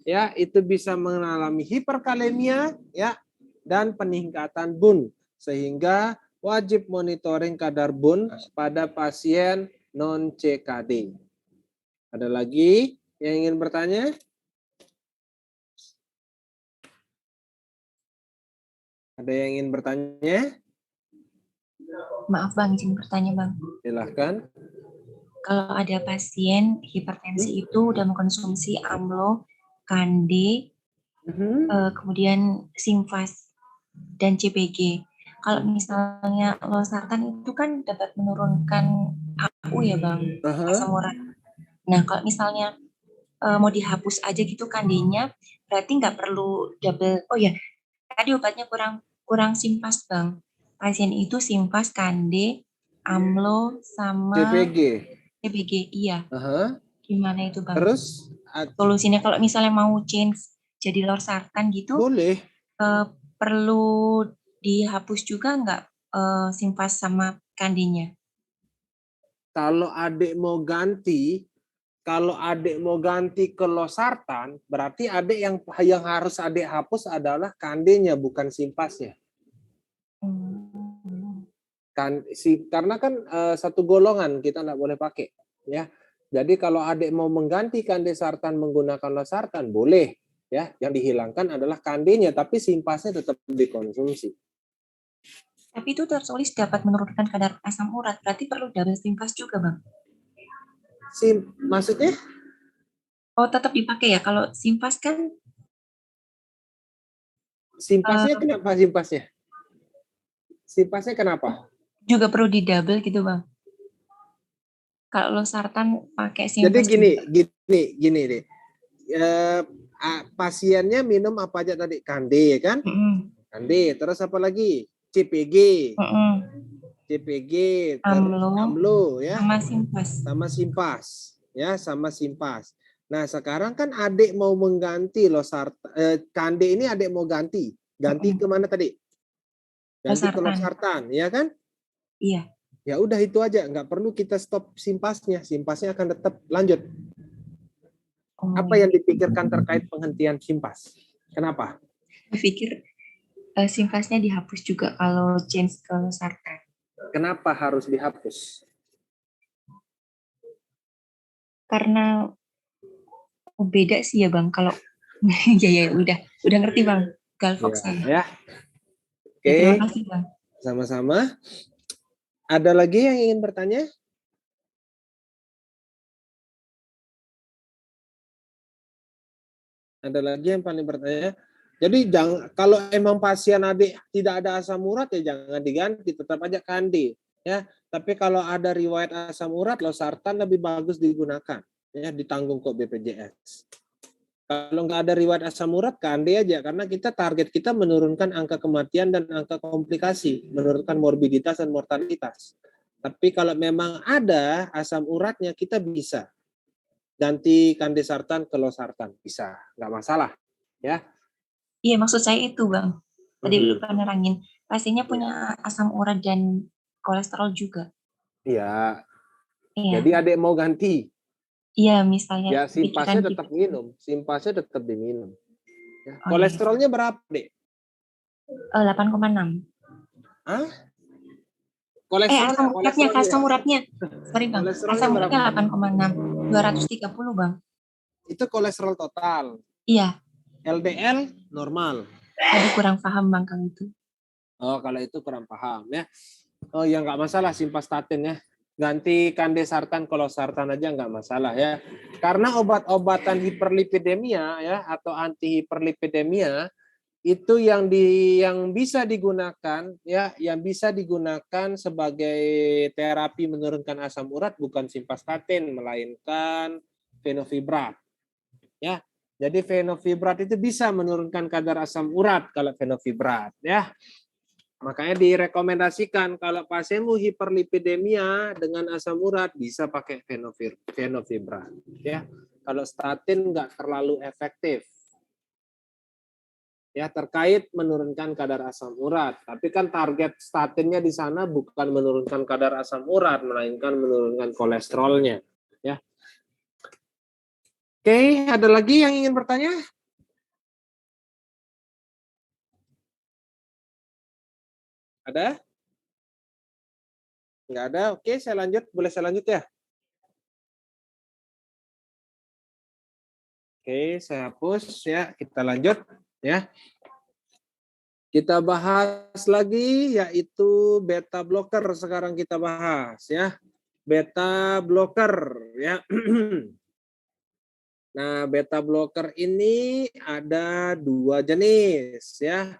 ya, itu bisa mengalami hiperkalemia ya dan peningkatan BUN, sehingga wajib monitoring kadar BUN pada pasien non CKD. Ada lagi yang ingin bertanya? Ada Ada yang ingin bertanya? Maaf Bang, izin bertanya Bang. Silahkan. Kalau ada pasien hipertensi itu udah mengkonsumsi amlo, kande, kemudian simfas dan CPG. Kalau misalnya losartan itu kan dapat menurunkan AU ya Bang, asam urat. Nah kalau misalnya mau dihapus aja gitu kandenya, berarti nggak perlu double. Oh ya, tadi obatnya kurang simpas Bang. Pasien itu simpas, kande, amlo, sama CPG. Iya. Gimana itu Bang? Terus solusinya kalau misalnya mau change jadi losartan gitu, boleh. Perlu dihapus juga nggak simpas sama kandenya? Kalau adik mau ganti ke losartan, berarti adik yang harus adik hapus adalah kandenya, bukan simpasnya. Karena kan satu golongan kita nggak boleh pakai, ya. Jadi kalau adik mau mengganti kande sartan menggunakan losartan boleh, ya. Yang dihilangkan adalah kandenya, tapi simpasnya tetap dikonsumsi. Tapi itu tertulis dapat menurunkan kadar asam urat, berarti perlu double simpas juga Bang? Maksudnya? Oh tetap dipakai ya, kalau simpas kan? Simpasnya kenapa simpasnya? Simpasnya kenapa? Juga perlu di double gitu Bang. Kalau losartan pakai simpas. Jadi gini deh. Pasiennya minum apa aja tadi? Kande kan? Kande, terus apa lagi? CPG. CPG, amlo ya. Sama simpas. Ya, sama simpas. Nah, sekarang kan adik mau mengganti kande ini adik mau ganti. Ganti ke mana tadi? Ganti ke losartan, ya kan? Iya. Ya udah itu aja, nggak perlu kita stop simpasnya. Simpasnya akan tetap lanjut. Apa yang dipikirkan terkait penghentian simpas? Kenapa? Saya pikir simpasnya dihapus juga kalau change ke losartan. Kenapa harus dihapus? Karena beda sih ya Bang. Kalau ya udah ngerti Bang. Galvox ya. Oke. Terima kasih Bang. Sama-sama. Ada lagi yang ingin bertanya? Ada lagi yang paling bertanya? Jadi kalau emang pasien adik tidak ada asam urat ya jangan diganti, tetap aja kande ya. Tapi kalau ada riwayat asam urat, losartan lebih bagus digunakan ya, ditanggung kok BPJS. Kalau nggak ada riwayat asam urat, kande aja karena target kita menurunkan angka kematian dan angka komplikasi, menurunkan morbiditas dan mortalitas. Tapi kalau memang ada asam uratnya, kita bisa ganti kande sartan ke losartan, bisa, nggak masalah, ya. Iya, maksud saya itu Bang. Tadi lupa nerangin, pasiennya punya asam urat dan kolesterol juga. Iya. Jadi adik mau ganti. Iya, misalnya. Ya simpasnya tetap minum, simpasnya tetap diminum. Ya. Kolesterolnya berapa, Dek? 8,6. Hah? Asam uratnya. Sorry Bang, asam uratnya 8,6. 230 Bang. Itu kolesterol total. Iya. LDL normal. Aduh kurang paham Bang kalau itu. Oh kalau itu kurang paham ya. Oh ya nggak masalah simvastatin ya. Ganti kande sartan ke losartan aja nggak masalah ya. Karena obat-obatan hiperlipidemia ya atau anti hiperlipidemia itu yang bisa digunakan ya, yang bisa digunakan sebagai terapi menurunkan asam urat bukan simvastatin melainkan fenofibrat. Ya. Jadi fenofibrat itu bisa menurunkan kadar asam urat kalau fenofibrat ya. Makanya direkomendasikan kalau pasienmu hiperlipidemia dengan asam urat bisa pakai fenofibrat ya. Kalau statin nggak terlalu efektif. Ya terkait menurunkan kadar asam urat. Tapi kan target statinnya di sana bukan menurunkan kadar asam urat melainkan menurunkan kolesterolnya ya. Oke, ada lagi yang ingin bertanya? Ada? Enggak ada? Oke, saya lanjut. Boleh saya lanjut ya? Oke, saya hapus ya. Kita lanjut ya. Kita bahas lagi yaitu beta blocker. Sekarang kita bahas ya. Beta blocker ya. Nah, beta blocker ini ada 2 jenis ya.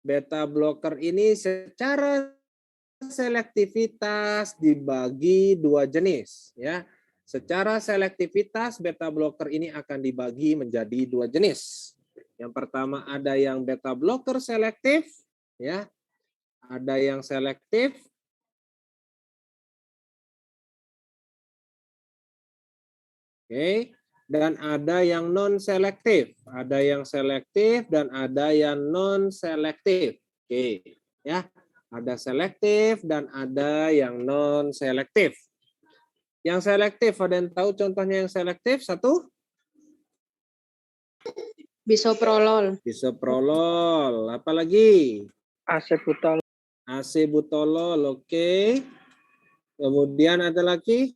Beta blocker ini secara selektivitas dibagi 2 jenis ya. Secara selektivitas beta blocker ini akan dibagi menjadi 2 jenis. Yang pertama ada yang beta blocker selektif ya. Ada yang selektif. Oke, dan ada yang non selektif. Ada yang selektif dan ada yang non selektif. Oke, ya. Ada selektif dan ada yang non selektif. Yang selektif, ada yang tahu contohnya yang selektif? Satu? Bisoprolol. Bisoprolol. Apa lagi? Acebutolol. Acebutolol, oke. Kemudian ada lagi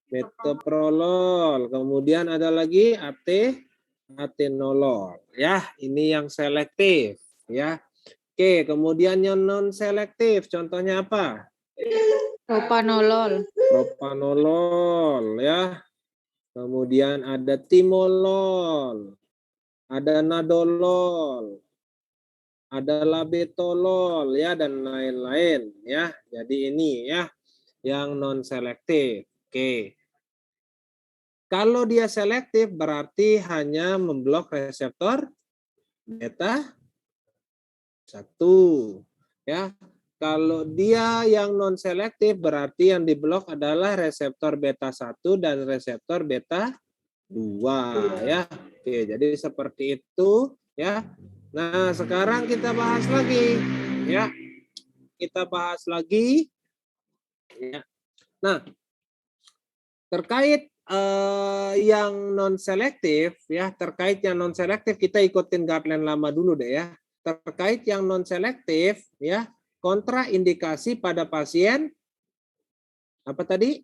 metoprolol. Kemudian ada lagi atenolol. Ya, ini yang selektif. Ya. Oke, kemudian yang non selektif. Contohnya apa? Propanolol. Propanolol, ya. Kemudian ada timolol. Ada nadolol, ada labetolol ya dan lain-lain ya. Jadi ini ya yang non selektif. Oke. Kalau dia selektif berarti hanya memblok reseptor beta 1 ya. Kalau dia yang non selektif berarti yang diblok adalah reseptor beta 1 dan reseptor beta 2 ya. Oke, jadi seperti itu ya. Nah, sekarang kita bahas lagi ya. Kita bahas lagi ya. Nah, terkait yang non selektif ya, terkait yang non selektif kita ikutin guideline lama dulu deh ya. Terkait yang non selektif ya, kontraindikasi pada pasien apa tadi?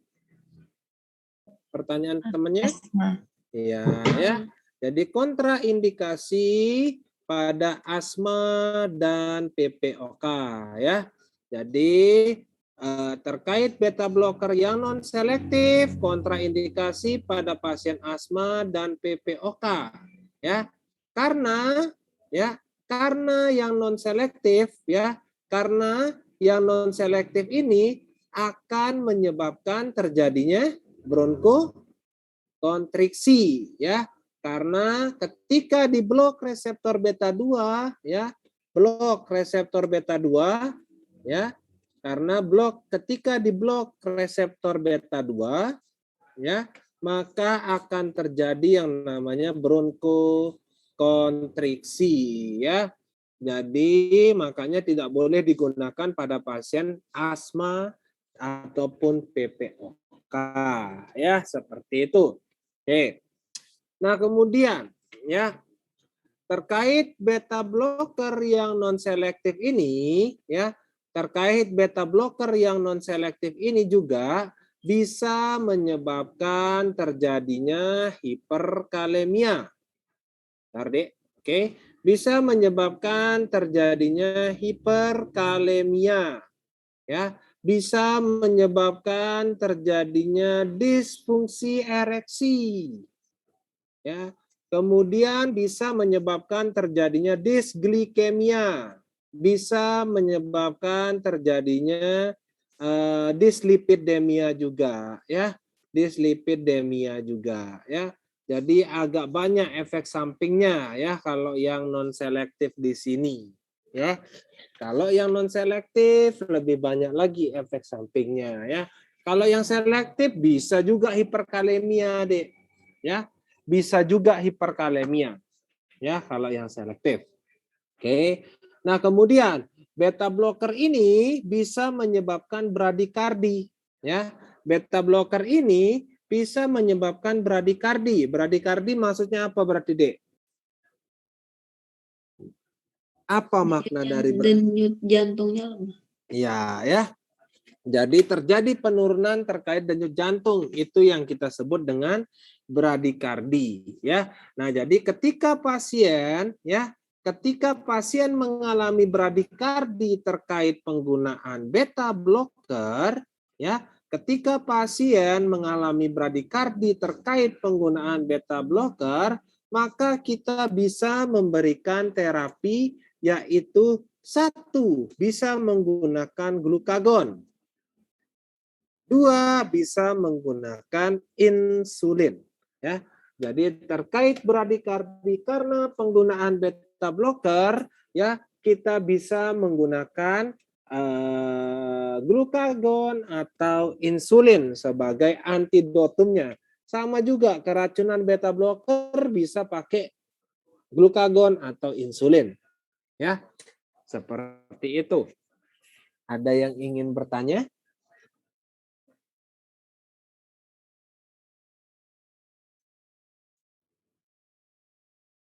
Pertanyaan temannya? Iya ya. Jadi kontraindikasi pada asma dan PPOK ya. Jadi terkait beta blocker yang non selektif kontraindikasi pada pasien asma dan PPOK ya. Karena yang non selektif ya, karena yang non selektif ini akan menyebabkan terjadinya bronkokonstriksi ya. Karena ketika di blok reseptor beta 2 ya, blok reseptor beta 2 ya, karena ketika di blok reseptor beta 2 ya, maka akan terjadi yang namanya bronkokonstriksi ya. Jadi makanya tidak boleh digunakan pada pasien asma ataupun PPOK ya, seperti itu. Oke. Nah, kemudian ya terkait beta blocker yang non selektif ini ya, terkait beta blocker yang non selektif ini juga bisa menyebabkan terjadinya hiperkalemia. Oke, bisa menyebabkan terjadinya hiperkalemia ya, bisa menyebabkan terjadinya disfungsi ereksi. Ya, kemudian bisa menyebabkan terjadinya disglikemia, bisa menyebabkan terjadinya dislipidemia juga, ya, dislipidemia juga, ya. Jadi agak banyak efek sampingnya, ya, kalau yang non selektif di sini, ya. Kalau yang non selektif lebih banyak lagi efek sampingnya, ya. Kalau yang selektif bisa juga hiperkalemia, Dek, ya. Bisa juga hiperkalemia ya kalau yang selektif. Oke. Nah, kemudian beta blocker ini bisa menyebabkan bradikardi ya. Beta blocker ini bisa menyebabkan bradikardi. Bradikardi maksudnya apa berarti, Dek? Apa makna dari denyut jantungnya lemah? Iya, ya. Jadi terjadi penurunan terkait denyut jantung, itu yang kita sebut dengan bradikardi ya. Nah, jadi ketika pasien ya, ketika pasien mengalami bradikardi terkait penggunaan beta blocker, ya, ketika pasien mengalami bradikardi terkait penggunaan beta blocker, maka kita bisa memberikan terapi, yaitu 1, bisa menggunakan glukagon. 2, bisa menggunakan insulin. Ya, jadi terkait bradikardi karena penggunaan beta blocker, ya, kita bisa menggunakan glukagon atau insulin sebagai antidotumnya. Sama juga keracunan beta blocker bisa pakai glukagon atau insulin. Ya, seperti itu. Ada yang ingin bertanya?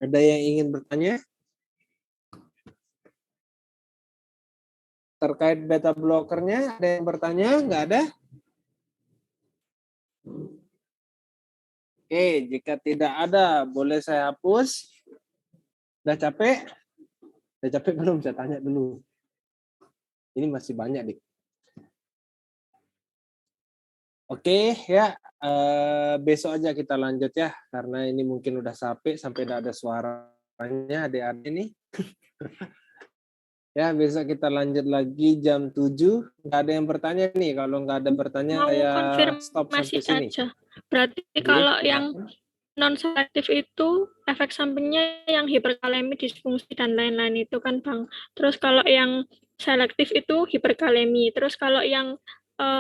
Ada yang ingin bertanya? Terkait beta blockernya, ada yang bertanya? Nggak ada? Oke, jika tidak ada, boleh saya hapus. Udah capek? Udah capek belum? Saya tanya dulu. Ini masih banyak, Dik. Oke, ya. Besok aja kita lanjut ya. Karena ini mungkin udah sampai tidak ada suaranya adik-adik ini. Ya, besok kita lanjut lagi jam 7. Nggak ada yang bertanya nih. Kalau nggak ada bertanya, Mau saya konfirmasi stop sampai sini. aja. Berarti Oke, kalau yang silakan. non-selektif itu efek sampingnya yang hiperkalemi, disfungsi, dan lain-lain itu kan Bang. Terus kalau yang selektif itu hiperkalemi. Terus kalau yang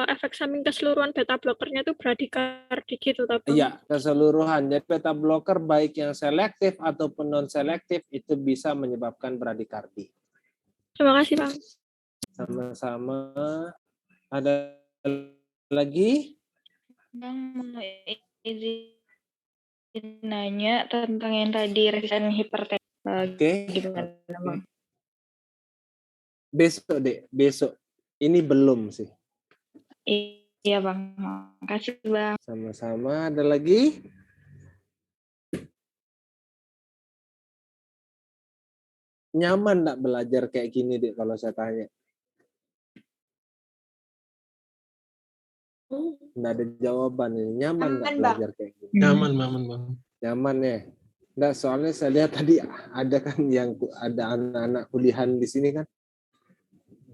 efek samping keseluruhan beta blokernya itu bradikardi gitu, Bang. Iya, keseluruhan. Jadi beta blocker baik yang selektif ataupun non-selektif itu bisa menyebabkan bradikardi. Terima kasih, Bang. Sama-sama. Ada lagi? Bang, mau izin nanya tentang yang tadi resisten hipertensi. Oke. Gimana, Bang? Besok, Dek. Besok. Ini belum sih. Iya, Bang. Makasih, Bang. Sama-sama. Ada lagi? Nyaman nggak belajar kayak gini, Dek, kalau saya tanya? Nggak ada jawaban. Nyaman nggak belajar kayak gini? Nyaman, Bang. Nyaman ya? Nggak, soalnya saya lihat tadi ada kan yang ada anak-anak kuliahan di sini kan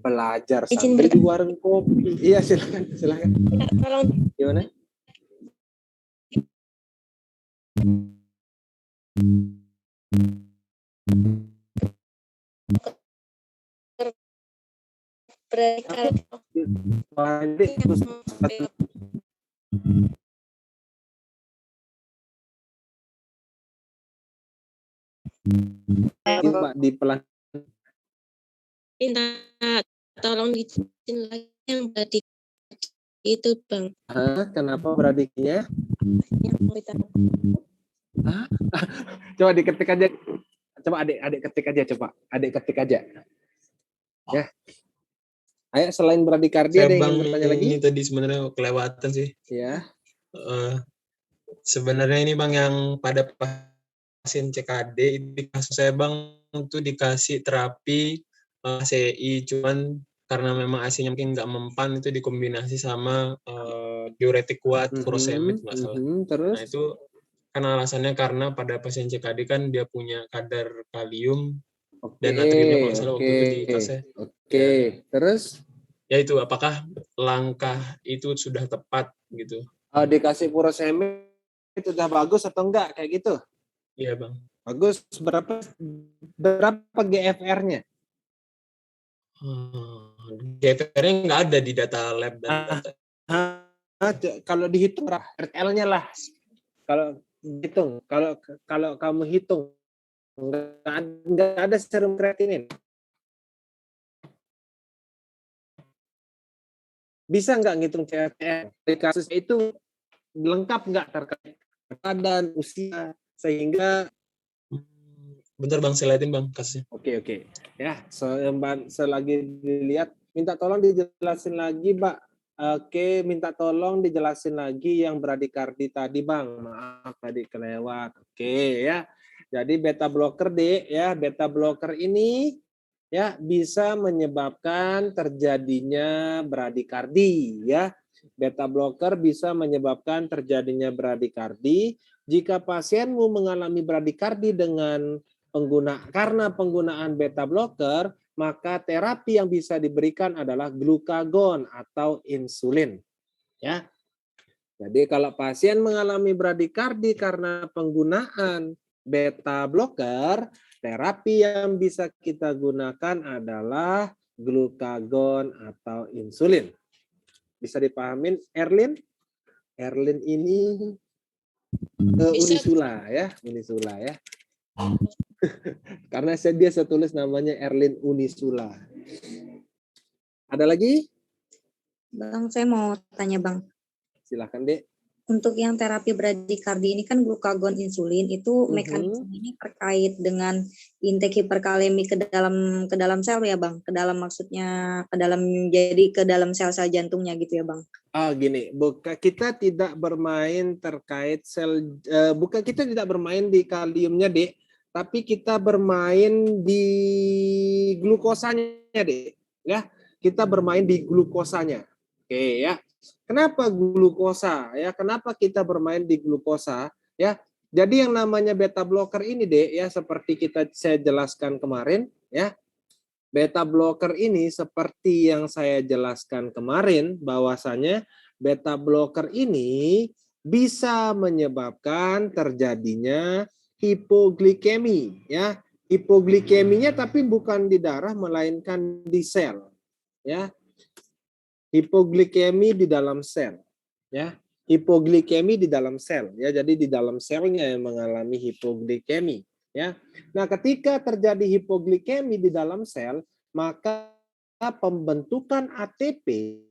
belajar sambil di warung kopi. Iya, silakan. Tolong. Gimana? Di pelan. Minta tolong dijelasin lagi yang berarti itu, Bang. Kenapa beradikinya? Coba diketik aja. Coba adik ketik aja, coba. Adik ketik aja. Ya. Ayo, selain bradikardi ada yang bertanya lagi? Ini tadi sebenarnya kelewatan sih. Ya. Sebenarnya ini Bang yang pada pasien CKD di kasus saya Bang itu dikasih terapi ACI, cuman karena memang AC-nya mungkin nggak mempan, itu dikombinasi sama diuretik kuat, furosemid nggak salah. Terus? Nah itu kan alasannya karena pada pasien CKD kan dia punya kadar kalium dan natriumnya kalau salah waktu itu di tasnya. Terus? Ya itu, apakah langkah itu sudah tepat gitu? Dikasih furosemid itu udah bagus atau enggak kayak gitu? Iya Bang. Bagus. Berapa GFR-nya? GFR-nya nggak ada di data lab dan data. Kalau dihitung RTL-nya lah. Kalau hitung, kalau kamu hitung nggak ada serum kreatinin. Bisa nggak ngitung CFR? Di kasus itu lengkap nggak terkait badan, usia, sehingga bentar Bang, saya liatin Bang kasusnya. Oke. Ya, selagi dilihat, minta tolong dijelasin lagi, Pak. Oke, minta tolong dijelasin lagi yang bradikardi tadi, Bang. Maaf tadi kelewat. Oke, ya. Jadi beta blocker D ya, beta blocker ini ya bisa menyebabkan terjadinya bradikardi ya. Beta blocker bisa menyebabkan terjadinya bradikardi jika pasienmu mengalami bradikardi karena penggunaan beta blocker, maka terapi yang bisa diberikan adalah glukagon atau insulin ya. Jadi kalau pasien mengalami bradikardi karena penggunaan beta blocker, terapi yang bisa kita gunakan adalah glukagon atau insulin. Bisa dipahamin, Erlin? Erlin ini Unisula ya, Unisula ya. Karena dia tulis namanya Erlin Unisula. Ada lagi? Bang, saya mau tanya Bang. Silakan, Dek. Untuk yang terapi bradikardi ini kan glukagon insulin itu mekanismenya terkait dengan intake hiperkalemi ke dalam sel ya Bang, ke dalam sel-sel jantungnya gitu ya Bang. Gini, kita tidak bermain terkait kita tidak bermain di kaliumnya, Dek, tapi kita bermain di glukosanya, Dek, ya. Kita bermain di glukosanya. Oke ya. Kenapa glukosa ya? Kenapa kita bermain di glukosa ya? Jadi yang namanya beta blocker ini Dek ya, seperti saya jelaskan kemarin ya. Beta blocker ini seperti yang saya jelaskan kemarin bahwasanya beta blocker ini bisa menyebabkan terjadinya hipoglikemi ya. Hipoglikeminya tapi bukan di darah melainkan di sel ya. Hipoglikemi di dalam sel ya. Hipoglikemi di dalam sel ya. Jadi di dalam selnya yang mengalami hipoglikemi ya. Nah, ketika terjadi hipoglikemi di dalam sel, maka pembentukan ATP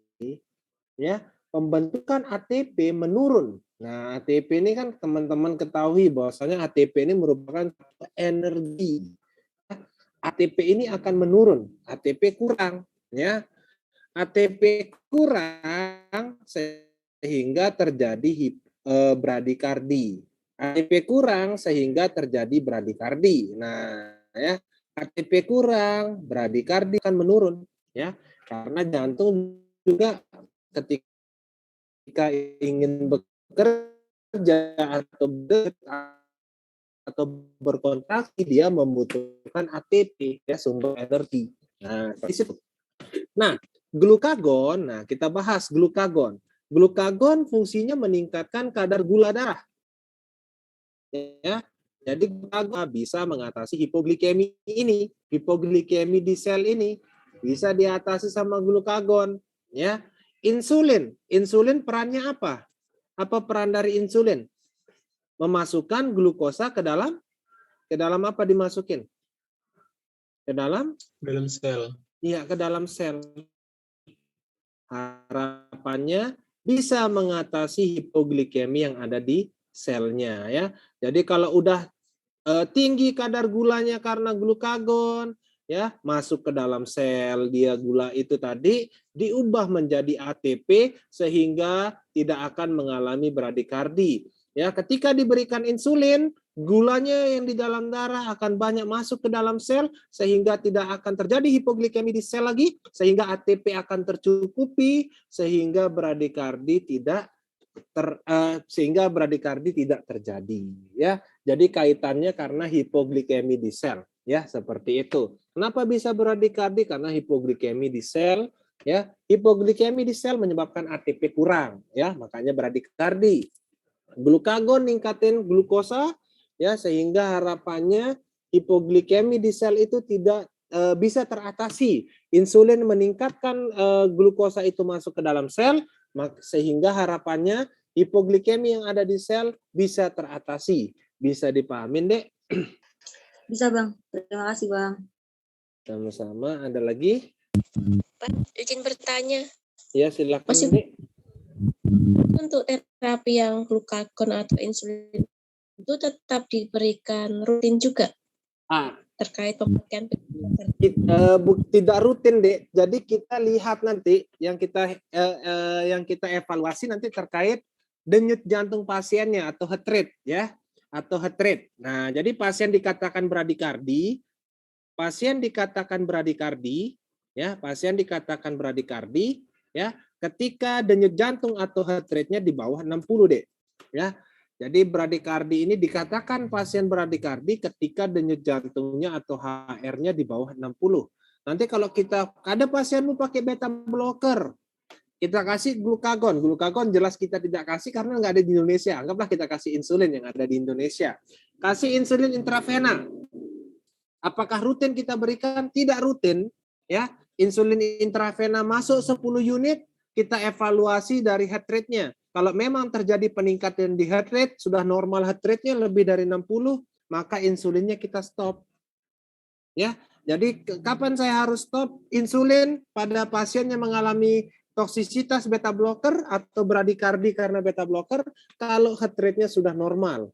ya, pembentukan ATP menurun. Nah, ATP ini kan teman-teman ketahui bahwasanya ATP ini merupakan energi. ATP ini akan menurun, ATP kurang ya. ATP kurang sehingga terjadi bradikardi. ATP kurang sehingga terjadi bradikardi. Nah, ya, ATP kurang, bradikardi akan menurun ya. Karena jantung juga ketika ingin bekerja atau berkontraksi dia membutuhkan ATP ya, sumber energi. Nah, di situ. Nah, glukagon, nah kita bahas glukagon. Glukagon fungsinya meningkatkan kadar gula darah. Ya, jadi glukagon bisa mengatasi hipoglikemi ini, hipoglikemi di sel ini bisa diatasi sama glukagon. Ya, insulin perannya apa? Apa peran dari insulin? Memasukkan glukosa ke dalam apa dimasukin? Ke dalam sel. Iya, ke dalam sel. Harapannya bisa mengatasi hipoglikemi yang ada di selnya ya. Jadi kalau udah tinggi kadar gulanya karena glukagon ya, masuk ke dalam sel, dia gula itu tadi diubah menjadi ATP sehingga tidak akan mengalami bradikardi. Ya, ketika diberikan insulin, gulanya yang di dalam darah akan banyak masuk ke dalam sel sehingga tidak akan terjadi hipoglikemi di sel lagi, sehingga ATP akan tercukupi sehingga bradikardi tidak terjadi ya. Jadi kaitannya karena hipoglikemi di sel ya, seperti itu. Kenapa bisa bradikardi? Karena hipoglikemi di sel ya. Hipoglikemi di sel menyebabkan ATP kurang ya, makanya bradikardi. Glukagon ningkatin glukosa ya, sehingga harapannya hipoglikemi di sel itu tidak bisa teratasi. Insulin meningkatkan glukosa itu masuk ke dalam sel, sehingga harapannya hipoglikemi yang ada di sel bisa teratasi. Bisa dipahamin, Dek? Bisa, Bang. Terima kasih, Bang. Sama-sama. Ada lagi? Pak, izin bertanya. Ya, silakan, Dek. Untuk terapi yang glukagon atau insulin itu tetap diberikan rutin juga terkait pemakaian tidak rutin, Dek. Jadi kita lihat nanti yang kita evaluasi nanti terkait denyut jantung pasiennya atau heart rate ya. atau heart rate. Nah, jadi pasien dikatakan bradikardi, ya, ketika denyut jantung atau heart rate-nya di bawah 60, Dek. Ya. Jadi bradikardi ini dikatakan pasien bradikardi ketika denyut jantungnya atau HR-nya di bawah 60. Nanti kalau ada pasienmu pakai beta blocker, kita kasih glukagon. Glukagon jelas kita tidak kasih karena nggak ada di Indonesia. Anggaplah kita kasih insulin yang ada di Indonesia. Kasih insulin intravena. Apakah rutin kita berikan? Tidak rutin. Ya, insulin intravena masuk 10 unit, kita evaluasi dari heart rate-nya. Kalau memang terjadi peningkatan di heart rate, sudah normal heart rate-nya lebih dari 60, maka insulinnya kita stop. Ya, jadi kapan saya harus stop insulin pada pasien yang mengalami toksisitas beta blocker atau bradikardi karena beta blocker kalau heart rate-nya sudah normal.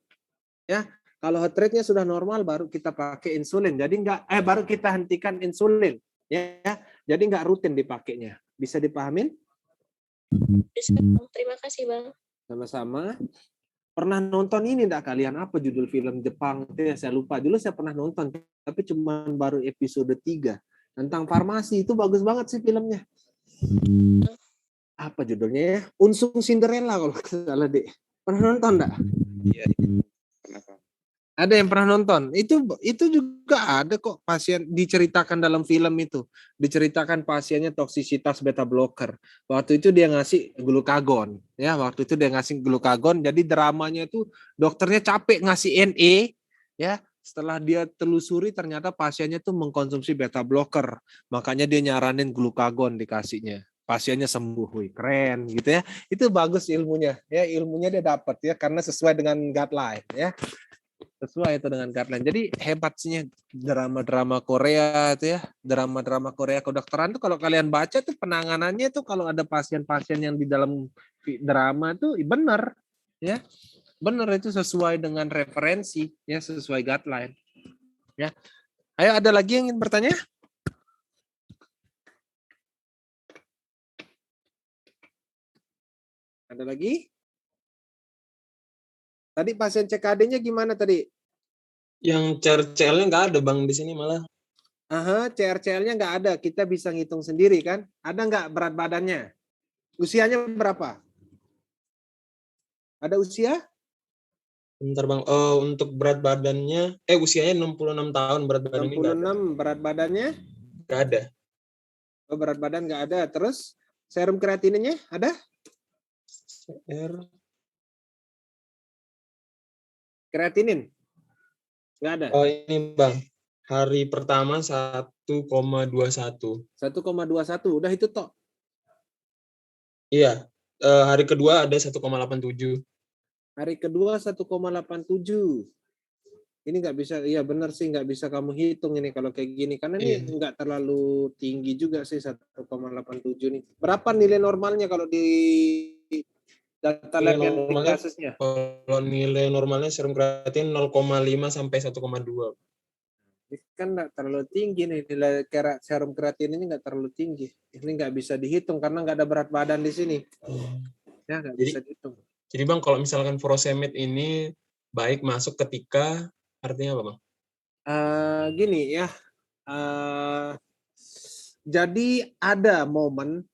Ya, kalau heart rate-nya sudah normal baru kita pakai insulin. Jadi baru kita hentikan insulin. Ya, jadi nggak rutin dipakainya. Bisa dipahamin? Bisa, Bang. Terima kasih, Bang. Sama-sama. Pernah nonton ini enggak kalian? Apa judul film Jepang? Itu ya, saya lupa. Dulu saya pernah nonton, tapi cuma baru episode 3. Tentang farmasi. Itu bagus banget sih filmnya. Apa judulnya ya? Unsung Cinderella kalau salah, Dek. Pernah nonton enggak? Iya, pernah. Ada yang pernah nonton? Itu juga ada kok pasien diceritakan dalam film itu. Diceritakan pasiennya toksisitas beta blocker. Waktu itu dia ngasih glukagon, ya. Waktu itu dia ngasih glukagon. Jadi dramanya itu dokternya capek ngasih NE, ya. Setelah dia telusuri ternyata pasiennya tuh mengkonsumsi beta blocker. Makanya dia nyaranin glukagon dikasihnya. Pasiennya sembuh, wih, keren gitu ya. Itu bagus ilmunya, ya. Ilmunya dia dapat ya karena sesuai dengan guideline, ya. Sesuai itu dengan guideline. Jadi hebatnya drama-drama Korea itu ya, drama-drama Korea kedokteran tuh kalau kalian baca tuh penanganannya tuh kalau ada pasien-pasien yang di dalam drama tuh benar, ya, benar itu sesuai dengan referensi, ya, sesuai guideline, ya. Ayo ada lagi yang ingin bertanya? Ada lagi? Tadi pasien CKD-nya gimana tadi? Yang CRCL-nya nggak ada, Bang, di sini malah. Aha, CRCL-nya nggak ada. Kita bisa ngitung sendiri kan? Ada nggak berat badannya? Usianya berapa? Ada usia? Bentar, Bang. Untuk berat badannya, usianya 66 tahun, berat badannya nggak ada. 66, berat badannya? Nggak ada. Oh, berat badan nggak ada. Terus serum kreatininnya ada? Kreatinin? Nggak ada? Oh, ini, Bang. Hari pertama 1,21. 1,21. Udah itu toh? Iya. Hari kedua ada 1,87. Hari kedua 1,87. Ini nggak bisa, iya benar sih nggak bisa kamu hitung ini kalau kayak gini. Karena ini nggak terlalu tinggi juga sih 1,87 nih. Berapa nilai normalnya kalau di data lab yang di kasusnya? Kalau nilai normalnya serum kreatin 0,5 sampai 1,2. Ini kan nggak terlalu tinggi nih, nilai serum kreatin ini nggak terlalu tinggi. Ini nggak bisa dihitung karena nggak ada berat badan di sini. Ya nggak bisa dihitung. Jadi Bang, kalau misalkan furosemid ini baik masuk ketika, artinya apa Bang? Gini ya. Jadi ada momen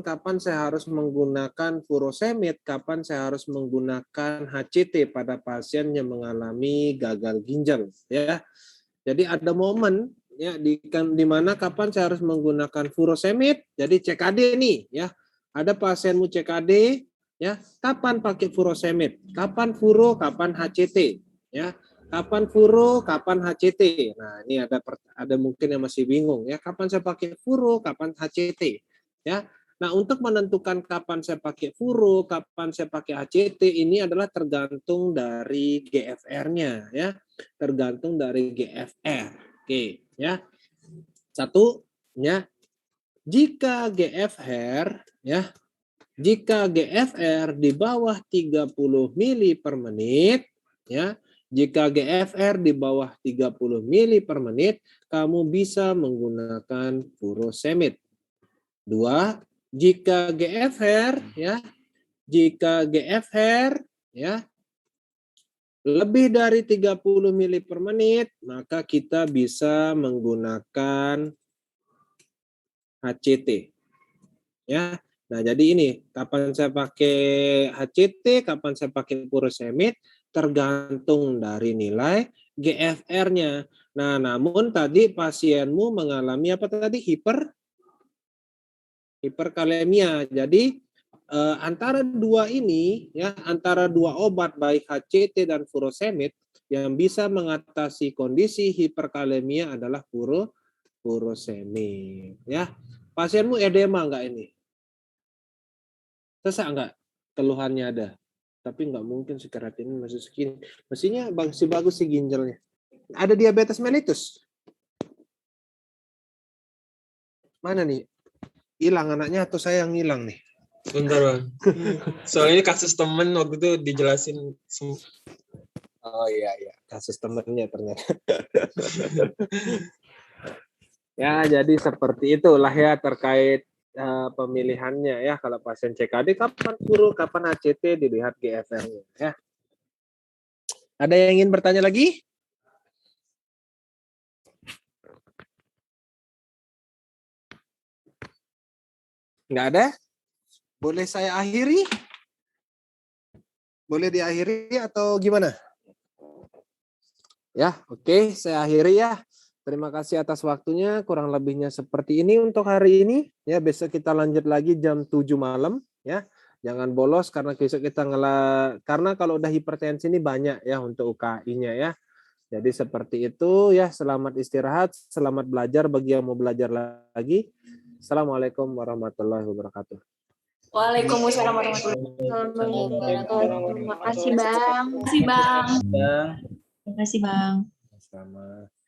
kapan saya harus menggunakan furosemid, kapan saya harus menggunakan HCT pada pasien yang mengalami gagal ginjal, ya. Jadi ada momen ya di mana kapan saya harus menggunakan furosemid. Jadi CKD nih ya. Ada pasienmu CKD ya, kapan pakai furosemid? Kapan furo, kapan HCT, ya. Kapan furo, kapan HCT. Nah, ini ada mungkin yang masih bingung ya, kapan saya pakai furo, kapan HCT, ya. Nah, untuk menentukan kapan saya pakai furo, kapan saya pakai HCT ini adalah tergantung dari GFR-nya ya. Tergantung dari GFR. Oke, ya. Satu ya. Jika GFR di bawah 30 mili per menit ya. Jika GFR di bawah 30 mili per menit, kamu bisa menggunakan furosemid. 2, jika GFR lebih dari 30 mili per menit, maka kita bisa menggunakan HCT. Ya. Nah, jadi ini kapan saya pakai HCT, kapan saya pakai furosemid, tergantung dari nilai GFR-nya. Nah, namun tadi pasienmu mengalami apa tadi? Hiperkalemia. Jadi antara dua ini, ya, antara dua obat baik HCT dan furosemid yang bisa mengatasi kondisi hiperkalemia adalah furosemid. Ya, pasienmu edema enggak ini? Sesak enggak? Keluhannya ada, tapi enggak mungkin si keratin masih segini. Mestinya masih bagus sih ginjalnya. Ada diabetes mellitus? Mana nih? Hilang anaknya atau saya yang hilang nih? Bentar Bang. Soalnya kasus temen waktu itu dijelasin. Oh iya, kasus temennya ternyata. Ya, jadi seperti itulah ya terkait pemilihannya ya. Kalau pasien CKD kapan furo, kapan HCT, dilihat GFR-nya ya. Ada yang ingin bertanya lagi? Nggak ada? Boleh saya akhiri? Boleh diakhiri atau gimana? Ya, oke, saya akhiri ya. Terima kasih atas waktunya. Kurang lebihnya seperti ini untuk hari ini. Ya, besok kita lanjut lagi jam 7 malam. Ya, jangan bolos karena besok kita karena kalau udah hipertensi ini banyak ya untuk UKI-nya ya. Jadi seperti itu ya. Selamat istirahat, selamat belajar bagi yang mau belajar lagi. Assalamualaikum warahmatullahi wabarakatuh. Waalaikumsalam warahmatullahi Terima kasih Bang. wabarakatuh. Terima kasih, Bang. Terima kasih, Bang. Sama.